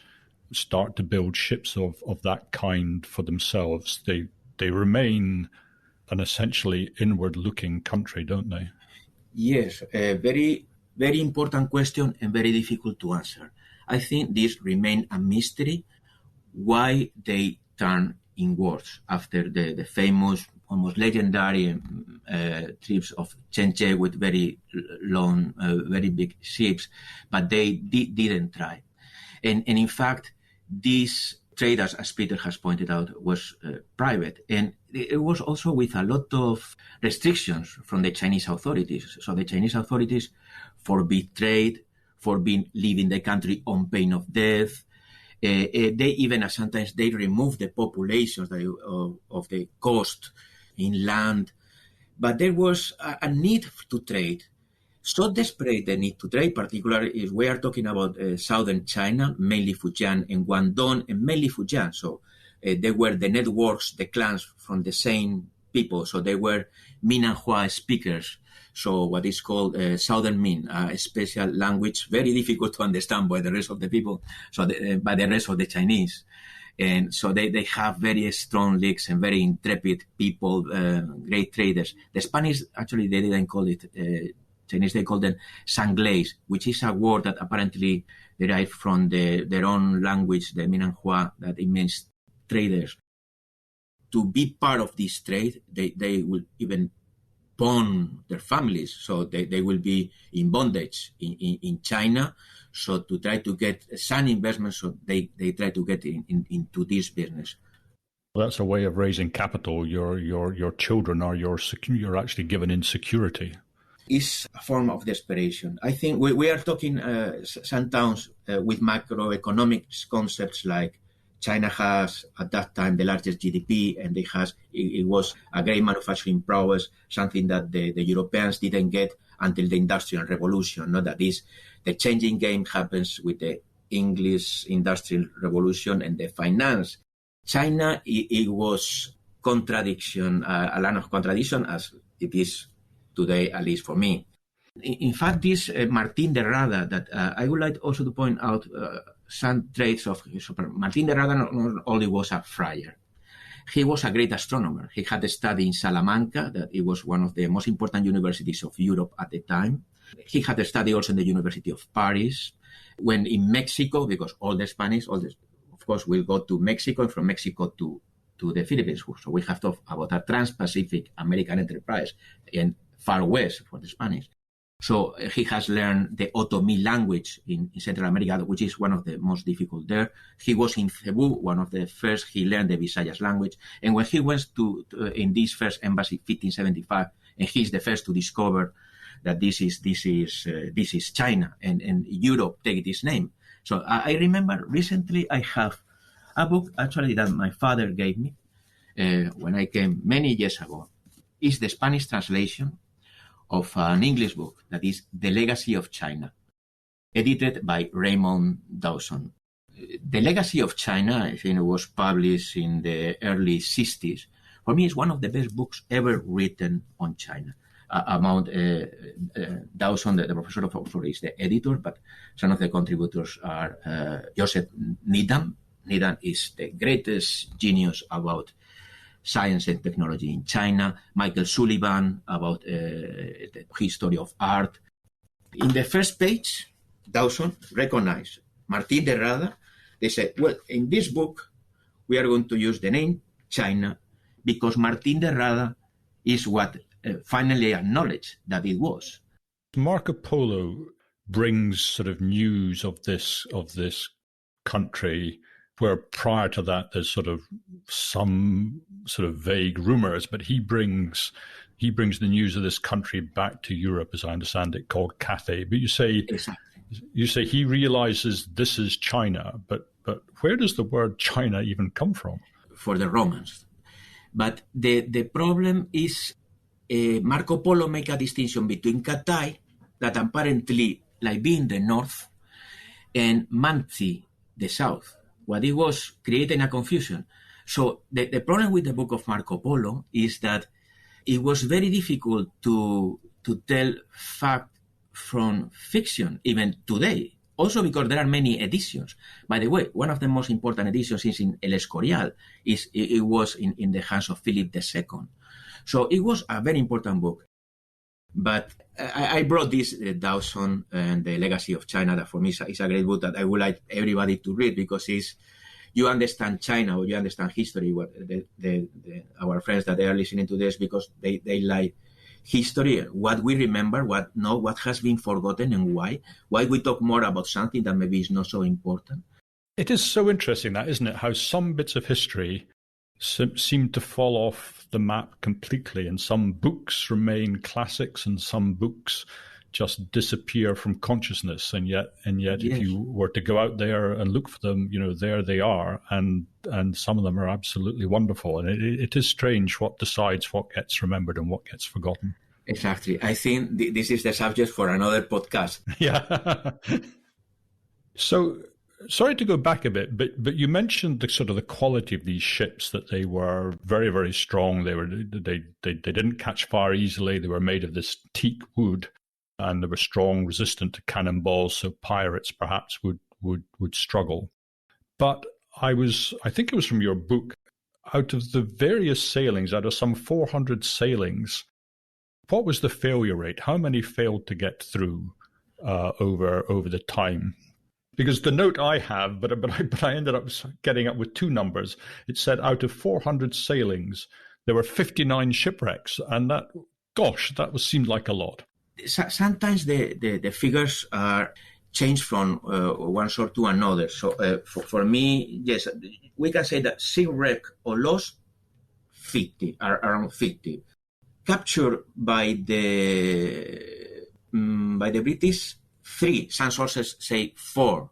start to build ships of that kind for themselves. They remain an essentially inward-looking country, don't they? Yes, very, very important question and very difficult to answer. I think this remains a mystery why they turn inwards after the famous, almost legendary trips of Chen Che with very long, very big ships, but they didn't try. And in fact, this trade, as Peter has pointed out, was private. And it was also with a lot of restrictions from the Chinese authorities. So the Chinese authorities forbid trade, forbid leaving the country on pain of death. They even sometimes they remove the populations of the coast inland. But there was a need to trade. So desperate the need to trade, particularly if we are talking about southern China, mainly Fujian and Guangdong, and mainly Fujian. So they were the networks, the clans from the same people. So they were Min and Hua speakers. So what is called Southern Min, a special language, very difficult to understand by the rest of the people, so by the rest of the Chinese. And so they have very strong links and very intrepid people, great traders. The Spanish, actually, they didn't call it Chinese, they call them Sanglays, which is a word that apparently derived from their own language, the Min and Hua, that it means traders. To be part of this trade, they will even pawn their families, so they will be in bondage in China. So to try to get some investment, so they try to get into this business. Well, that's a way of raising capital. Your children are you're actually given insecurity. Is a form of desperation. I think we are talking sometimes with macroeconomics concepts like China has at that time the largest GDP, and it was a great manufacturing prowess, something that the Europeans didn't get until the Industrial Revolution. That is, the changing game happens with the English Industrial Revolution and the finance. China, it was contradiction, a land of contradiction, as it is today, at least for me. In fact, this Martín de Rada, that I would like also to point out some traits of Martín de Rada. Not only was a friar, he was a great astronomer. He had studied in Salamanca, that it was one of the most important universities of Europe at the time. He had studied also in the University of Paris. When in Mexico, because all the Spanish, of course, will go to Mexico, and from Mexico to the Philippines. So we have talked about a trans-Pacific American enterprise and far west for the Spanish. So he has learned the Otomí language in Central America, which is one of the most difficult there. He was in Cebu, one of the first. He learned the Visayas language. And when he went to in this first embassy, 1575, and he's the first to discover that this is China, and Europe take this name. So I remember recently I have a book actually that my father gave me when I came many years ago. It's the Spanish translation of an English book that is The Legacy of China, edited by Raymond Dawson. The Legacy of China, I think it was published in the early 60s. For me, it's one of the best books ever written on China. Dawson, the professor of Oxford, is the editor, but some of the contributors are Joseph Needham. Needham is the greatest genius about science and technology in China. Michael Sullivan about the history of art. In the first page, Dawson recognized Martín de Rada. They said, well, in this book, we are going to use the name China because Martín de Rada is what finally acknowledged that it was. Marco Polo brings sort of news of this country, where prior to that there's sort of some sort of vague rumors, but he brings the news of this country back to Europe, as I understand it, called Cathay. But you say he realizes this is China, but where does the word China even come from? For the Romans. But the problem is Marco Polo make a distinction between Cathay, that apparently like being the north, and Manzi, the south. What it was creating a confusion. So the problem with the book of Marco Polo is that it was very difficult to tell fact from fiction, even today. Also because there are many editions. By the way, one of the most important editions is in El Escorial. It was in the hands of Philip II. So it was a very important book. But I brought this Dawson and the Legacy of China, that for me is a great book that I would like everybody to read, because you understand China, or you understand history. What our friends that they are listening to this, because they like history, what we remember, what has been forgotten, and why we talk more about something that maybe is not so important. It is so interesting, that, isn't it? How some bits of history seem to fall off the map completely, and some books remain classics, and some books just disappear from consciousness. And yet, yes, if you were to go out there and look for them, there they are, and some of them are absolutely wonderful. And it is strange what decides what gets remembered and what gets forgotten. Exactly. I think this is the subject for another podcast. Yeah. So, sorry to go back a bit, but you mentioned the quality of these ships, that they were very, very strong. They didn't catch fire easily. They were made of this teak wood, and they were strong, resistant to cannonballs, so pirates perhaps would struggle. But I think it was from your book, out of the various sailings, out of some 400 sailings, what was the failure rate? How many failed to get through over the time? Because the note I have, but I ended up getting up with two numbers. It said out of 400 sailings, there were 59 shipwrecks, and that seemed like a lot. Sometimes the figures are changed from one sort to another. So for me, yes, we can say that shipwreck or lost 50, around 50. Captured by the British, 3. Some sources say 4.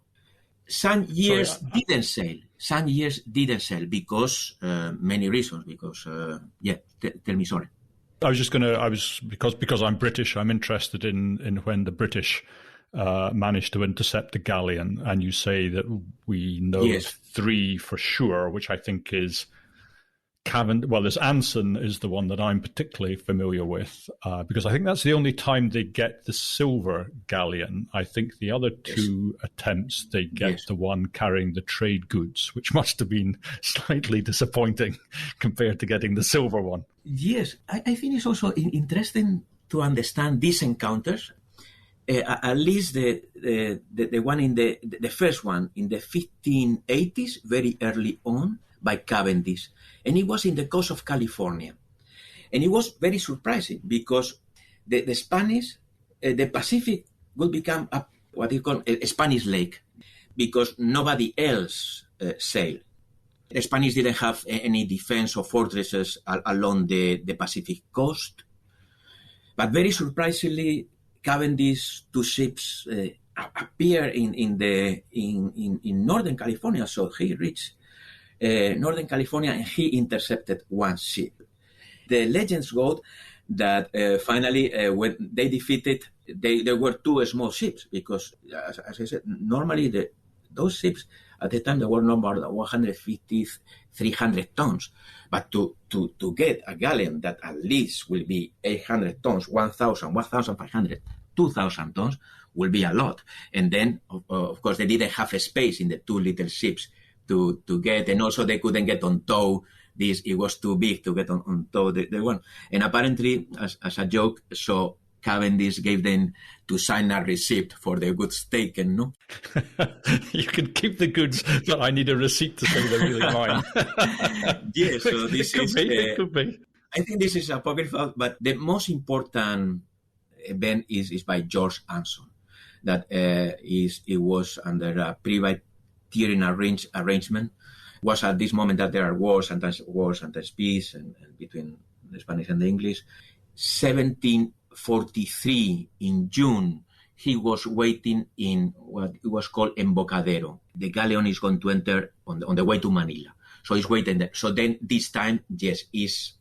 Some years didn't sail. Some years didn't sail because many reasons. Because tell me, sorry. Because I'm British, I'm interested in when the British managed to intercept the galleon, and you say that we know of 3 for sure, which I think is Cavendish. Well, there's Anson is the one that I'm particularly familiar with, because I think that's the only time they get the silver galleon. I think the other 2 attempts, they get the one carrying the trade goods, which must have been slightly disappointing compared to getting the silver one. Yes, I think it's also interesting to understand these encounters. At least the one in the first one in the 1580s, very early on, by Cavendish, and it was in the coast of California, and it was very surprising because the Spanish, the Pacific would become what you call a Spanish lake, because nobody else sailed. The Spanish didn't have any defense or fortresses along the Pacific coast, but very surprisingly, Cavendish 2 ships appear in Northern California. So he reached Northern California and he intercepted one ship. The legends go that finally when they defeated, there were two small ships because, as I said, normally those ships at the time they were numbered 150, 300 tons. But to get a galleon that at least will be 800 tons, 1,000, 1,500, 2,000 tons will be a lot. And then, of course, they didn't have a space in the two little ships to get, and also they couldn't get on tow. It was too big to get on tow, the one. And apparently, as a joke, so Cavendish gave them to sign a receipt for the goods taken, no? You can keep the goods, but I need a receipt to say they're really mine. Yes, so this it could be. I think this is apocryphal, but the most important event is by George Anson. That it was under a privateering arrangement. Was at this moment that there are wars, sometimes peace, and between the Spanish and the English. 1743 in June, he was waiting in what it was called Embocadero. The galleon is going to enter on the way to Manila. So he's waiting there. So then this time, yes, is,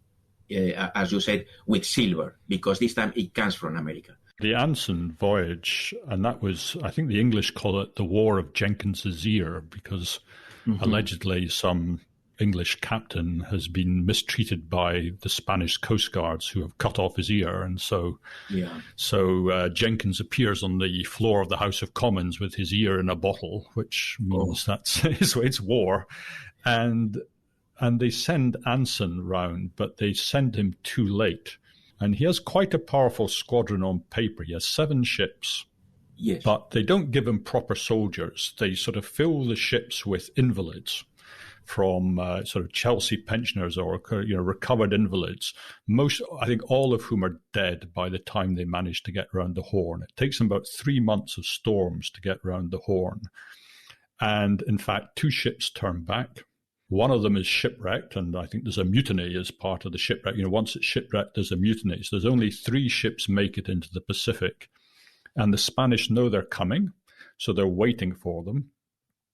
as you said, with silver, because this time it comes from America. The Anson voyage, and that was, I think the English call it the War of Jenkins's Ear, because allegedly some English captain has been mistreated by the Spanish coast guards who have cut off his ear. And so Jenkins appears on the floor of the House of Commons with his ear in a bottle, which means that's it's war. And they send Anson round, but they send him too late. And he has quite a powerful squadron on paper. He has 7 ships. Yes. But they don't give him proper soldiers. They sort of fill the ships with invalids from sort of Chelsea pensioners or recovered invalids. I think all of whom are dead by the time they manage to get around the Horn. It takes them about 3 months of storms to get around the Horn. And in fact, 2 ships turn back. One of them is shipwrecked, and I think there's a mutiny as part of the shipwreck. Once it's shipwrecked, there's a mutiny. So there's only 3 ships make it into the Pacific. And the Spanish know they're coming, so they're waiting for them.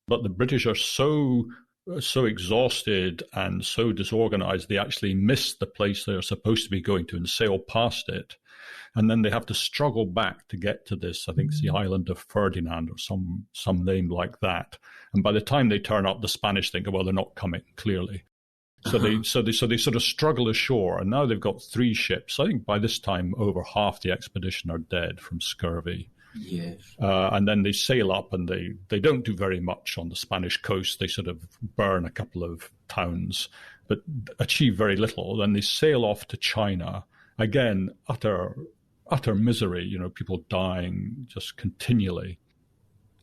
But the British are so exhausted and so disorganized, they actually miss the place they're supposed to be going to and sail past it. And then they have to struggle back to get to this, I think it's the island of Ferdinand or some name like that. And by the time they turn up, the Spanish think, well, they're not coming, clearly. So they sort of struggle ashore, and now they've got 3 ships. I think by this time, over half the expedition are dead from scurvy. Yes. And then they sail up, and they don't do very much on the Spanish coast. They sort of burn a couple of towns, but achieve very little. Then they sail off to China. Again, utter misery. People dying just continually.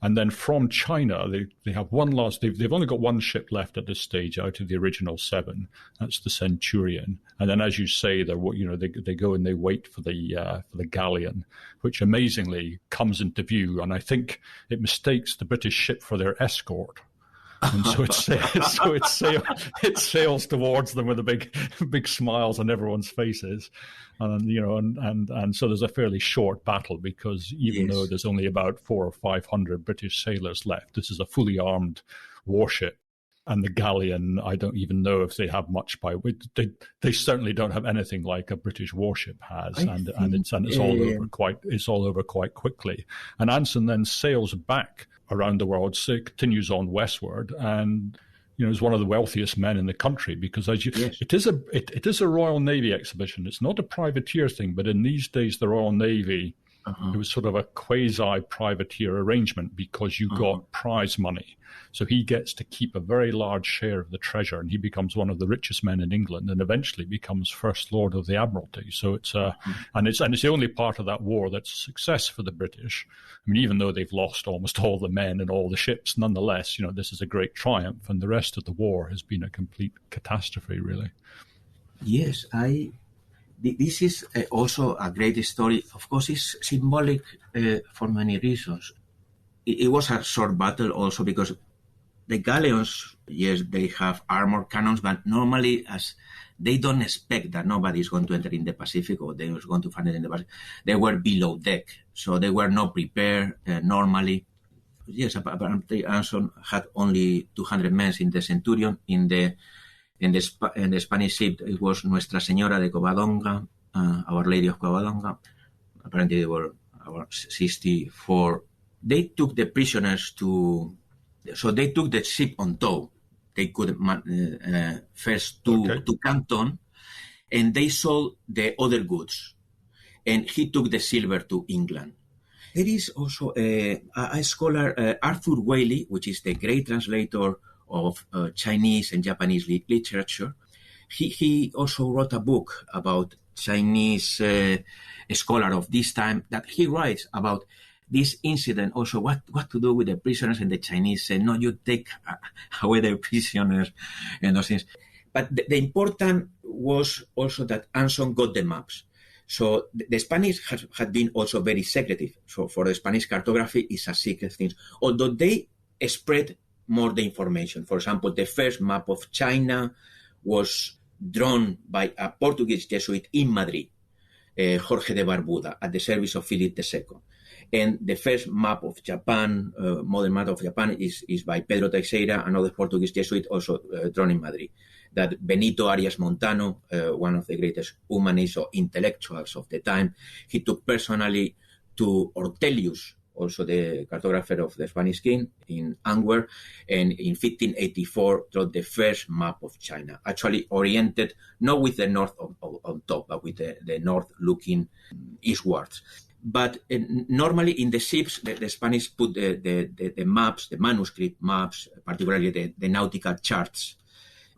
And then from China, they have one last. They've only got 1 ship left at this stage out of the original 7. That's the Centurion. And then, as you say, they go and they wait for the galleon, which amazingly comes into view. And I think it mistakes the British ship for their escort. And so it sails towards them with big smiles on everyone's faces, and so there's a fairly short battle because even though there's only about 400 or 500 British sailors left, this is a fully armed warship, and the galleon, I don't even know if they have much they certainly don't have anything like a British warship has, and it's all over quite quickly. And Anson then sails back around the world, so it continues on westward, and is one of the wealthiest men in the country because it is a Royal Navy exhibition. It's not a privateer thing, but in these days the Royal Navy, it was sort of a quasi-privateer arrangement because you got prize money. So he gets to keep a very large share of the treasure, and he becomes one of the richest men in England, and eventually becomes First Lord of the Admiralty. So it's the only part of that war that's a success for the British. I mean, even though they've lost almost all the men and all the ships, nonetheless, this is a great triumph, and the rest of the war has been a complete catastrophe, really. Yes, this is also a great story. Of course, it's symbolic for many reasons. It was a short battle also because the galleons, yes, they have armor cannons, but normally, as they don't expect that nobody is going to enter in the Pacific or they are going to find it in the Pacific. They were below deck, so they were not prepared normally. Yes, apparently Anson had only 200 men in the Centurion. In the Spanish ship, it was Nuestra Señora de Covadonga, Our Lady of Covadonga. Apparently, they were about 64. They took the prisoners so they took the ship on tow. They could first to Canton, and they sold the other goods. And he took the silver to England. There is also a scholar, Arthur Waley, which is the great translator of Chinese and Japanese literature. He also wrote a book about Chinese scholar of this time that he writes about this incident, also what to do with the prisoners, and the Chinese said, no, you take away the prisoners and those things. But the important was also that Anson got the maps. So the Spanish had been also very secretive. So for the Spanish cartography, it's a secret thing. Although they spread more the information. For example, the first map of China was drawn by a Portuguese Jesuit in Madrid, Jorge de Barbuda, at the service of Philip II. And the first map of Japan, modern map of Japan, is by Pedro Teixeira, another Portuguese Jesuit, also drawn in Madrid. That Benito Arias Montano, one of the greatest humanists or intellectuals of the time, he took personally to Ortelius, also the cartographer of the Spanish king, in Antwerp, and in 1584 drew the first map of China, actually oriented not with the north on top, but with the north looking eastwards. But normally in the ships, the Spanish put the maps, the manuscript maps, particularly the nautical charts,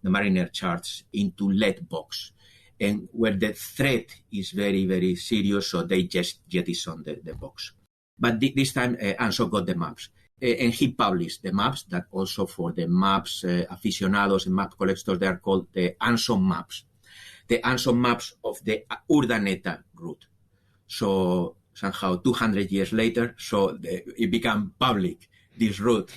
the mariner charts, into lead box. And where the threat is very, very serious, so they just jettison the box. But this time, Anson got the maps. And he published the maps that also for the maps aficionados and map collectors, they are called the Anson maps. The Anson maps of the Urdaneta route. So somehow 200 years later, it became public, this route,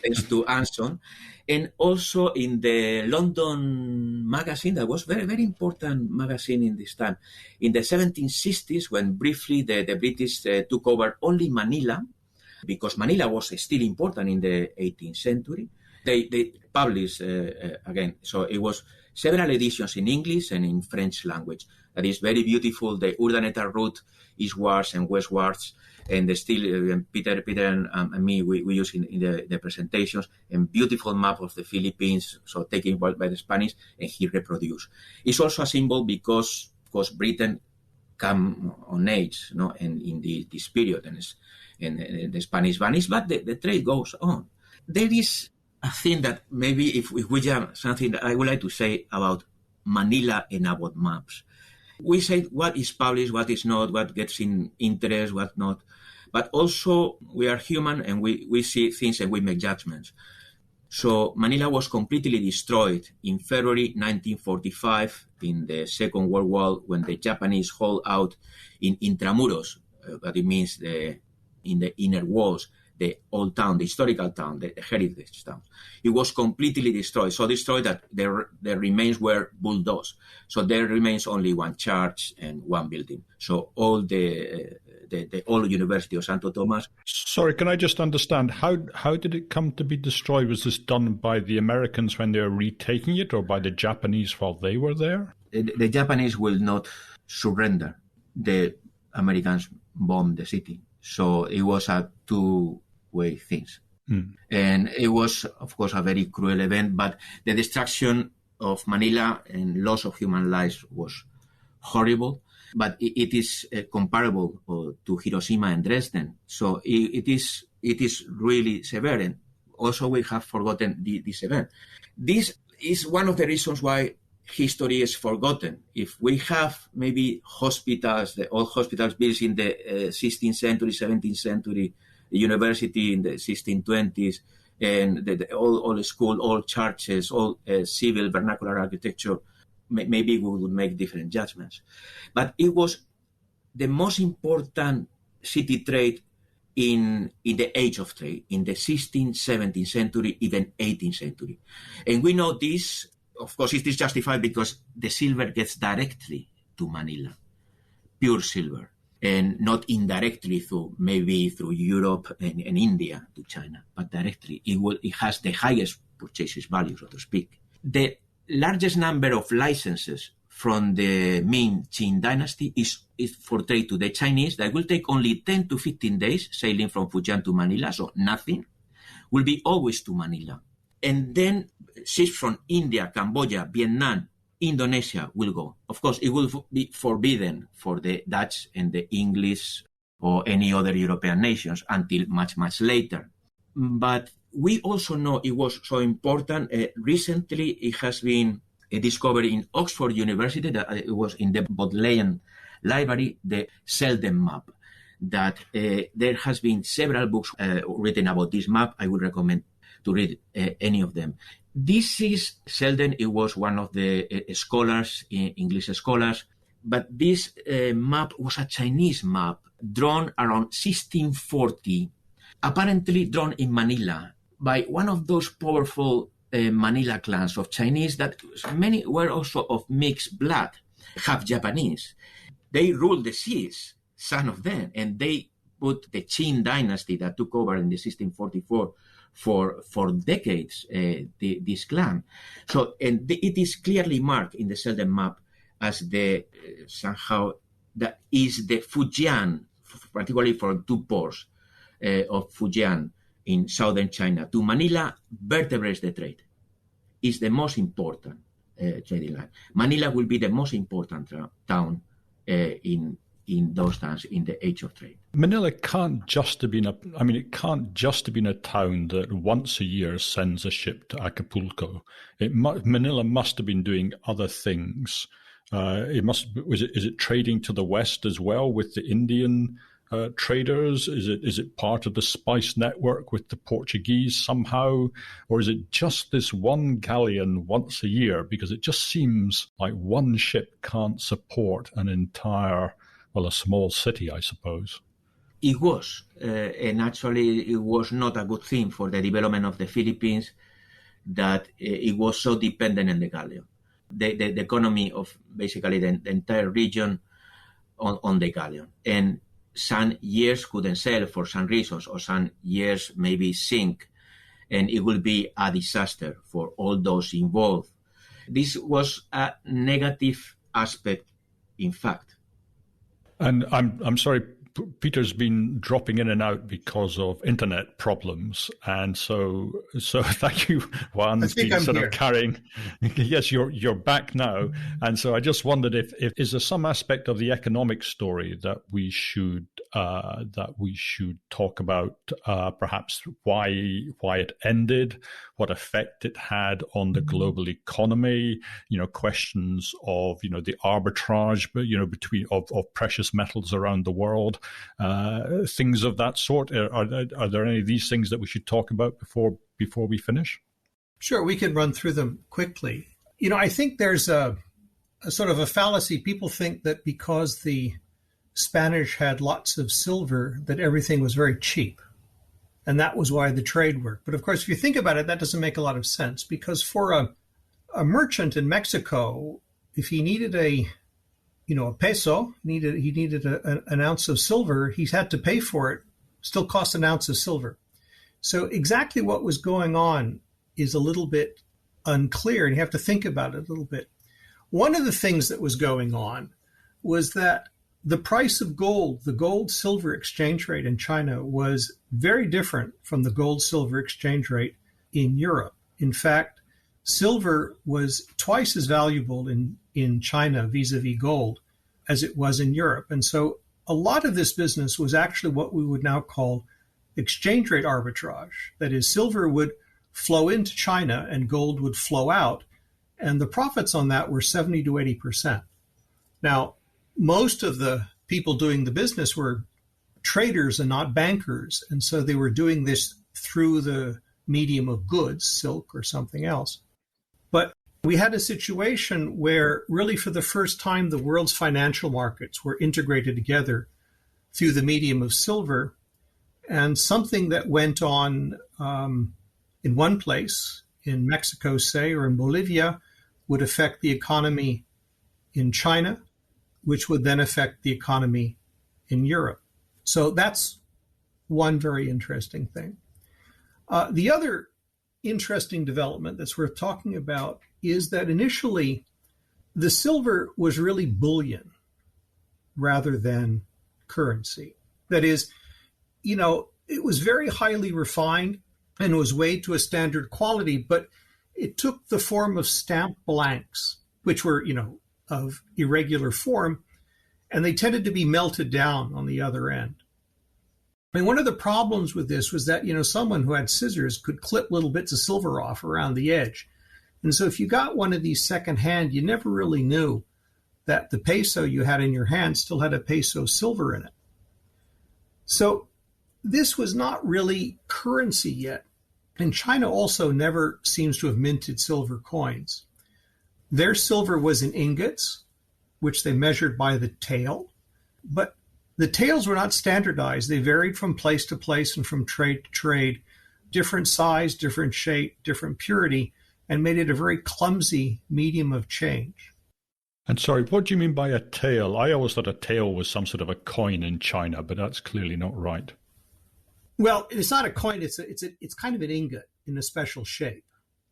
thanks to Anson. And also in the London magazine, that was very, very important magazine in this time. In the 1760s, when briefly the British took over only Manila, because Manila was still important in the 18th century, they published again. So it was several editions in English and in French language. That is very beautiful. The Urdaneta route, eastwards and westwards, and still Peter and me, we use in the presentations, and beautiful map of the Philippines, so taken by the Spanish, and he reproduced. It's also a symbol because Britain come on age, and in this period, and the Spanish vanished, but the trade goes on. There is a thing that maybe if we have something that I would like to say about Manila and about maps. We say what is published, what is not, what gets in interest, what not. But also we are human and we see things and we make judgments. So Manila was completely destroyed in February 1945 in the Second World War when the Japanese hauled out in Intramuros, that it means in the inner walls, the old town, the historical town, the heritage town. It was completely destroyed. So destroyed that the remains were bulldozed. So there remains only one church and one building. So all the old University of Santo Tomas. Sorry, can I just understand, how did it come to be destroyed? Was this done by the Americans when they were retaking it, or by the Japanese while they were there? The Japanese will not surrender. The Americans bombed the city. So it was a two-way thing. And it was, of course, a very cruel event, but the destruction of Manila and loss of human lives was horrible. But it is comparable to Hiroshima and Dresden. So it is really severe. And also we have forgotten this event. This is one of the reasons why history is forgotten. If we have maybe hospitals, the old hospitals built in the 16th century, 17th century, the university in the 1620s, and all the school, all churches, all civil vernacular architecture, maybe we would make different judgments. But it was the most important city trade in the age of trade, in the 16th, 17th century, even 18th century. And we know this Of course, it is justified because the silver gets directly to Manila, pure silver, and not indirectly through Europe and India to China, but directly. It has the highest purchases value, so to speak. The largest number of licenses from the Ming Qing dynasty is for trade to the Chinese. That will take only 10 to 15 days sailing from Fujian to Manila, so nothing. Will be always to Manila. And then ships from India, Cambodia, Vietnam, Indonesia will go. Of course, it will be forbidden for the Dutch and the English or any other European nations until much, much later. But we also know it was so important. Recently, it has been discovered in Oxford University, that it was in the Bodleian Library, the Selden map. That there has been several books written about this map. I would recommend to read any of them. This is Selden. It was one of the scholars, English scholars, but this map was a Chinese map drawn around 1640, apparently drawn in Manila by one of those powerful Manila clans of Chinese that many were also of mixed blood, half Japanese. They ruled the seas, some of them, and they put the Qing dynasty that took over in the 1644 for decades, this clan. So, and it is clearly marked in the Selden map as the somehow that is the Fujian, particularly for two ports of Fujian in southern China to Manila, vertebrates the trade. Is the most important trading line. Manila will be the most important town in those times, in the age of trade. Manila can't just have been it can't just have been a town that once a year sends a ship to Acapulco. Manila must have been doing other things. Is it trading to the west as well with the Indian traders? Is it part of the spice network with the Portuguese somehow? Or is it just this one galleon once a year? Because it just seems like one ship can't support an entire, a small city, I suppose. It was, and actually it was not a good thing for the development of the Philippines that it was so dependent on the galleon. The economy of basically the entire region on the galleon. And some years couldn't sell for some reasons, or some years maybe sink, and it will be a disaster for all those involved. This was a negative aspect, in fact. And I'm sorry, Peter's been dropping in and out because of internet problems, and so thank you, Juan's been sort of carrying. Yes, you're back now, and so I just wondered if is there some aspect of the economic story that we should talk about, perhaps why it ended, what effect it had on the global economy, questions of the arbitrage, between of precious metals around the world. Things of that sort. Are there any of these things that we should talk about before we finish? Sure, we can run through them quickly. I think there's a sort of a fallacy. People think that because the Spanish had lots of silver, that everything was very cheap. And that was why the trade worked. But of course, if you think about it, that doesn't make a lot of sense, because for a merchant in Mexico, if he needed a peso, he needed an ounce of silver, he had to pay for it, still cost an ounce of silver. So exactly what was going on is a little bit unclear, and you have to think about it a little bit. One of the things that was going on was that the price of gold, the gold-silver exchange rate in China, was very different from the gold-silver exchange rate in Europe. In fact, silver was twice as valuable in China vis-a-vis gold as it was in Europe. And so a lot of this business was actually what we would now call exchange rate arbitrage. That is, silver would flow into China and gold would flow out, and the profits on that were 70 to 80%. Now, most of the people doing the business were traders and not bankers, and so they were doing this through the medium of goods, silk or something else. But we had a situation where really for the first time the world's financial markets were integrated together through the medium of silver, and something that went on in one place, in Mexico, say, or in Bolivia, would affect the economy in China, which would then affect the economy in Europe. So that's one very interesting thing. The other interesting development that's worth talking about is that initially the silver was really bullion rather than currency. That is, it was very highly refined and was weighed to a standard quality, but it took the form of stamped blanks, which were, of irregular form, and they tended to be melted down on the other end. And one of the problems with this was that, someone who had scissors could clip little bits of silver off around the edge. And so if you got one of these secondhand, you never really knew that the peso you had in your hand still had a peso silver in it. So this was not really currency yet. And China also never seems to have minted silver coins. Their silver was in ingots, which they measured by the tael. But the taels were not standardized. They varied from place to place and from trade to trade, different size, different shape, different purity, and made it a very clumsy medium of change. And sorry, what do you mean by a tael? I always thought a tael was some sort of a coin in China, but that's clearly not right. Well, it's not a coin. It's kind of an ingot in a special shape.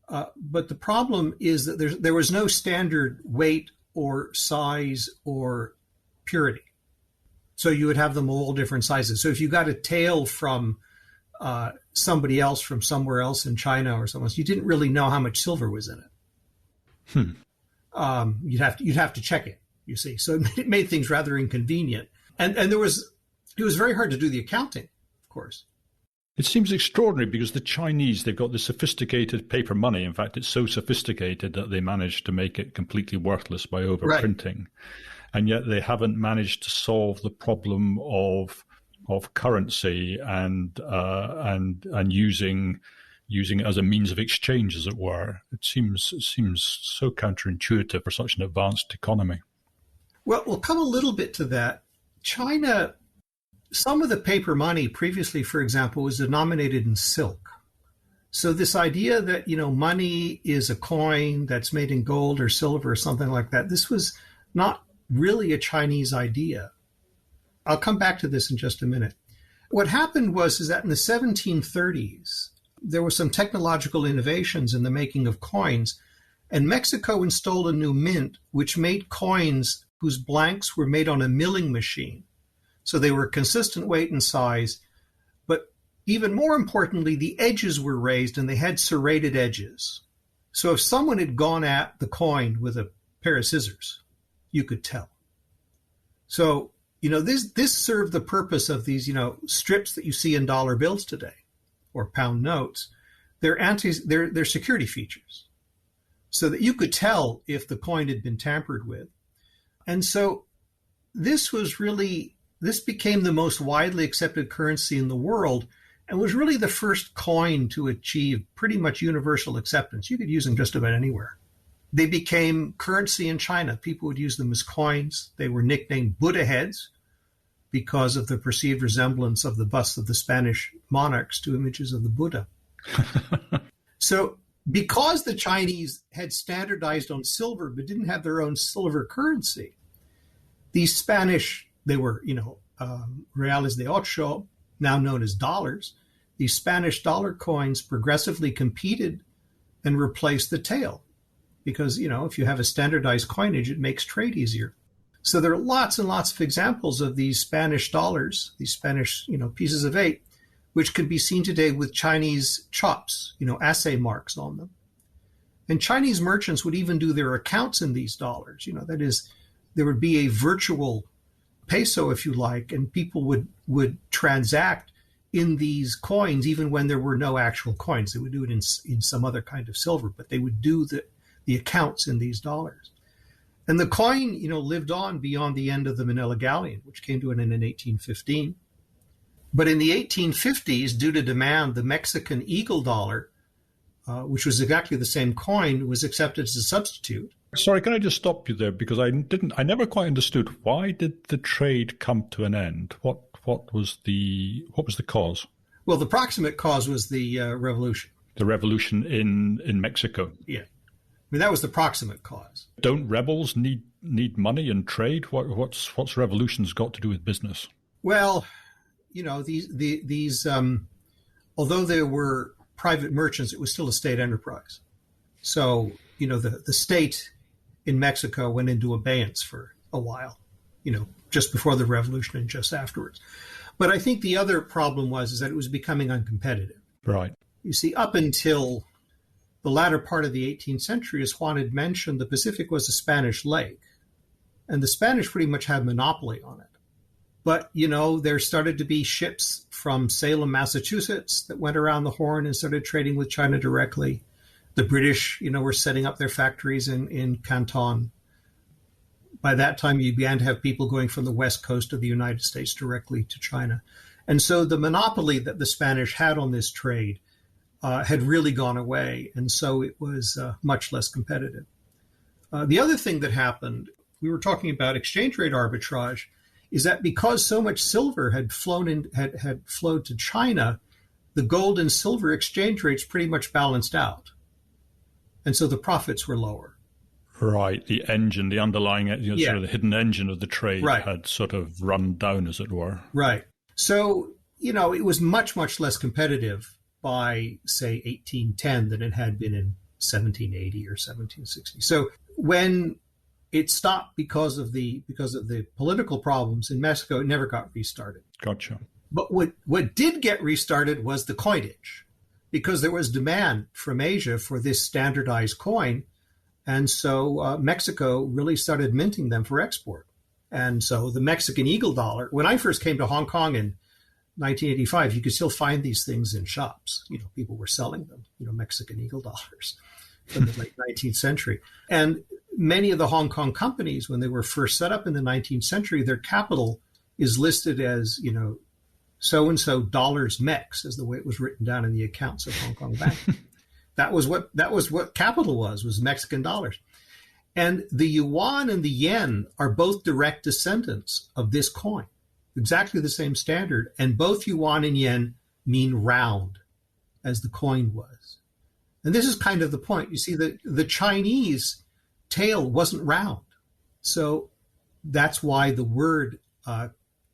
But the problem is that there was no standard weight or size or purity. So you would have them all different sizes. So if you got a tael from somebody else from somewhere else in China or somewhere else, you didn't really know how much silver was in it. You'd have to check it, you see. So it made things rather inconvenient. And it was very hard to do the accounting, of course. It seems extraordinary because the Chinese, they've got this sophisticated paper money. In fact, it's so sophisticated that they managed to make it completely worthless by overprinting. Right. And yet they haven't managed to solve the problem of currency and using it as a means of exchange, as it were. It seems so counterintuitive for such an advanced economy. Well, we'll come a little bit to that. China, some of the paper money previously, for example, was denominated in silk. So this idea that, money is a coin that's made in gold or silver or something like that, this was not really a Chinese idea. I'll come back to this in just a minute. What happened was that in the 1730s, there were some technological innovations in the making of coins, and Mexico installed a new mint which made coins whose blanks were made on a milling machine. So they were consistent weight and size, but even more importantly, the edges were raised and they had serrated edges. So if someone had gone at the coin with a pair of scissors, you could tell. So, this served the purpose of these, strips that you see in dollar bills today or pound notes. They're security features so that you could tell if the coin had been tampered with. And so this became the most widely accepted currency in the world and was really the first coin to achieve pretty much universal acceptance. You could use them just about anywhere. They became currency in China. People would use them as coins. They were nicknamed Buddha heads because of the perceived resemblance of the busts of the Spanish monarchs to images of the Buddha. So because the Chinese had standardized on silver but didn't have their own silver currency, these Spanish, they were, reales de ocho, now known as dollars, these Spanish dollar coins progressively competed and replaced the tael. Because, if you have a standardized coinage, it makes trade easier. So there are lots and lots of examples of these Spanish dollars, these Spanish, pieces of 8, which can be seen today with Chinese chops, assay marks on them. And Chinese merchants would even do their accounts in these dollars. That is, there would be a virtual peso, if you like, and people would transact in these coins even when there were no actual coins. They would do it in some other kind of silver, but they would do the accounts in these dollars. And the coin, lived on beyond the end of the Manila Galleon, which came to an end in 1815. But in the 1850s, due to demand, the Mexican eagle dollar, which was exactly the same coin, was accepted as a substitute. Sorry, can I just stop you there? Because I never quite understood, why did the trade come to an end? What was the cause? Well, the proximate cause was the revolution. The revolution in Mexico. Yeah. mean, that was the proximate cause. Don't rebels need money and trade? What's revolutions got to do with business? Well, these although there were private merchants, it was still a state enterprise. So, the state in Mexico went into abeyance for a while, just before the revolution and just afterwards. But I think the other problem is that it was becoming uncompetitive. Right. You see, up until the latter part of the 18th century, as Juan had mentioned, the Pacific was a Spanish lake, and the Spanish pretty much had monopoly on it. But, there started to be ships from Salem, Massachusetts that went around the Horn and started trading with China directly. The British, were setting up their factories in Canton. By that time, you began to have people going from the west coast of the United States directly to China. And so the monopoly that the Spanish had on this trade had really gone away. And so it was much less competitive. The other thing that happened, we were talking about exchange rate arbitrage, is that because so much silver had flowed to China, the gold and silver exchange rates pretty much balanced out. And so the profits were lower. Right. The engine, the underlying, sort of the hidden engine of the trade had sort of run down, as it were. Right. So, it was much, much less competitive by, say, 1810 than it had been in 1780 or 1760. So when it stopped because of the political problems in Mexico, it never got restarted. Gotcha. But what did get restarted was the coinage, because there was demand from Asia for this standardized coin. And so Mexico really started minting them for export. And so the Mexican eagle dollar, when I first came to Hong Kong in 1985, you could still find these things in shops. People were selling them, Mexican eagle dollars from the late 19th century. And many of the Hong Kong companies, when they were first set up in the 19th century, their capital is listed as, so-and-so dollars Mex, is the way it was written down in the accounts of Hong Kong Bank. That was what capital was Mexican dollars. And the yuan and the yen are both direct descendants of this coin, exactly the same standard. And both yuan and yen mean round, as the coin was. And this is kind of the point. You see, the Chinese tail wasn't round. So that's why the word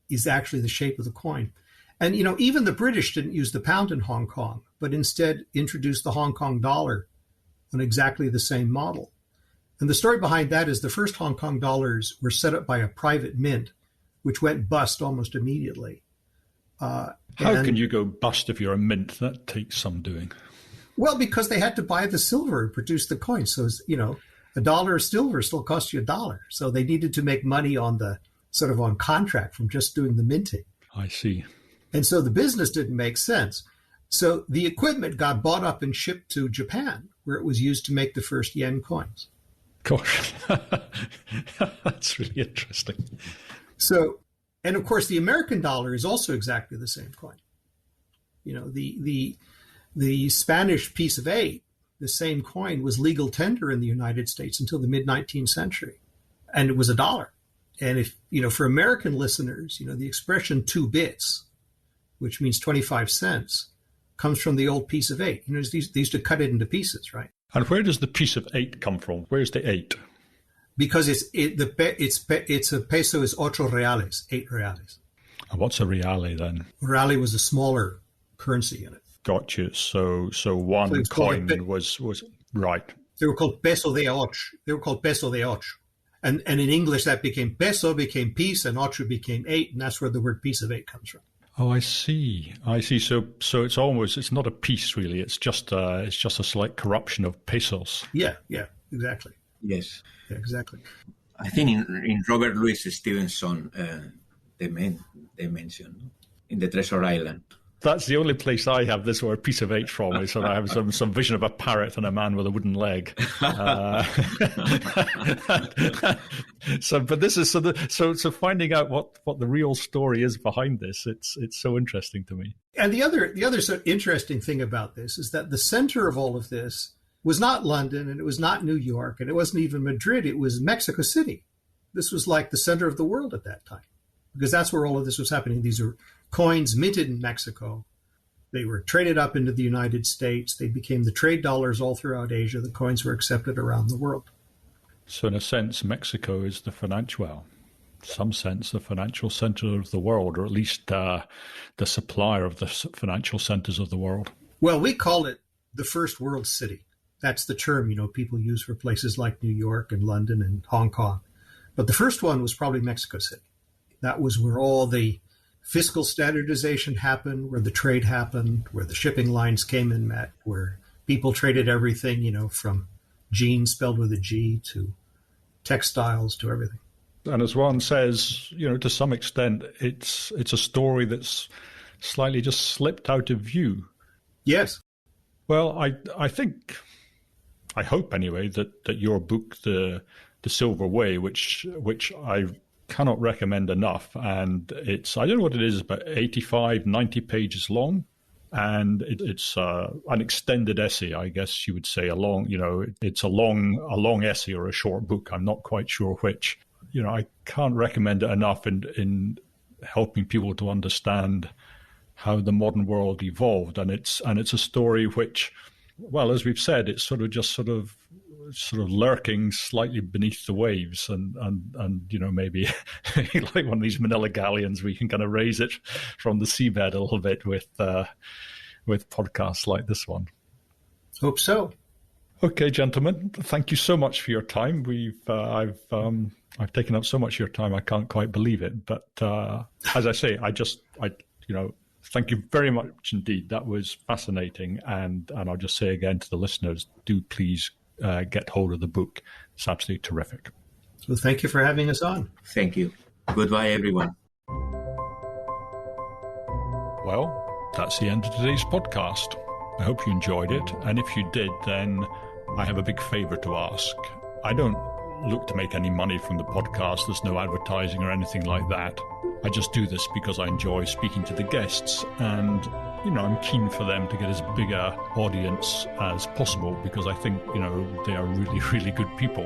is actually the shape of the coin. And, even the British didn't use the pound in Hong Kong, but instead introduced the Hong Kong dollar on exactly the same model. And the story behind that is the first Hong Kong dollars were set up by a private mint, which went bust almost immediately. How can you go bust if you're a mint? That takes some doing. Well, because they had to buy the silver and produce the coin. So, a dollar of silver still cost you $1. So they needed to make money on the on contract from just doing the minting. I see. And so the business didn't make sense. So the equipment got bought up and shipped to Japan, where it was used to make the first yen coins. Gosh, that's really interesting. So, and of course, the American dollar is also exactly the same coin. The Spanish piece of 8, the same coin, was legal tender in the United States until the mid-19th century, and it was $1. And if, for American listeners, the expression 2 bits, which means 25 cents, comes from the old piece of 8. They used to cut it into pieces, right? And where does the piece of 8 come from? Where's the 8? Because it's a peso is 8 reales, 8 reales. And what's a reale then? Reale was a smaller currency in it. Gotcha. So one coin was right. They were called peso de ocho. And in English, that became peso, became piece, and ocho became 8, and that's where the word piece of 8 comes from. Oh, I see. So it's not a piece really. It's just a slight corruption of pesos. Yeah, exactly. Yes, yeah, exactly. I think in Robert Louis Stevenson, they mention in the Treasure Island. That's the only place I have this word piece of 8 from. Is I have some vision of a parrot and a man with a wooden leg. But this is so finding out what the real story is behind this. It's so interesting to me. And the other sort of interesting thing about this is that the center of all of this was not London, and it was not New York, and it wasn't even Madrid. It was Mexico City. This was like the center of the world at that time, because that's where all of this was happening. These are coins minted in Mexico, They were traded up into the United States. They became the trade dollars all throughout Asia. The coins were accepted around the world. So in a sense, Mexico is the financial center of the world, or at least the supplier of the financial centers of the world. Well, we call it the first world city. That's the term, people use for places like New York and London and Hong Kong. But the first one was probably Mexico City. That was where all the fiscal standardization happened, where the trade happened, where the shipping lines came and met, where people traded everything, from jeans spelled with a G to textiles to everything. And as Juan says, to some extent, it's a story that's slightly just slipped out of view. Yes. Well, I hope anyway that your book, The Silver Way, which I cannot recommend enough, and it's, I don't know what it is, about 85, 90 pages long, and it's an extended essay, I guess you would say, it's a long essay or a short book. I'm not quite sure which. I can't recommend it enough in helping people to understand how the modern world evolved, and it's a story which, well, as we've said, it's sort of lurking slightly beneath the waves, and maybe like one of these Manila galleons, we can kind of raise it from the seabed a little bit with podcasts like this one. Hope so. Okay, gentlemen, thank you so much for your time. I've taken up so much of your time, I can't quite believe it. But as I say, thank you very much indeed. That was fascinating, and I'll just say again to the listeners, do please get hold of the book. It's absolutely terrific. Well, thank you for having us on. Thank you. Goodbye, everyone. Well, that's the end of today's podcast. I hope you enjoyed it, and if you did, then I have a big favor to ask. I don't look to make any money from the podcast. There's no advertising or anything like that. I just do this because I enjoy speaking to the guests, and I'm keen for them to get as big a audience as possible, because I think they are really, really good people.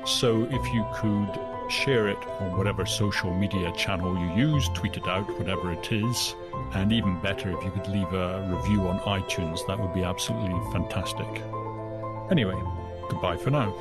So if you could share it on whatever social media channel you use, tweet it out, whatever it is, and even better, if you could leave a review on iTunes, that would be absolutely fantastic. Anyway, goodbye for now.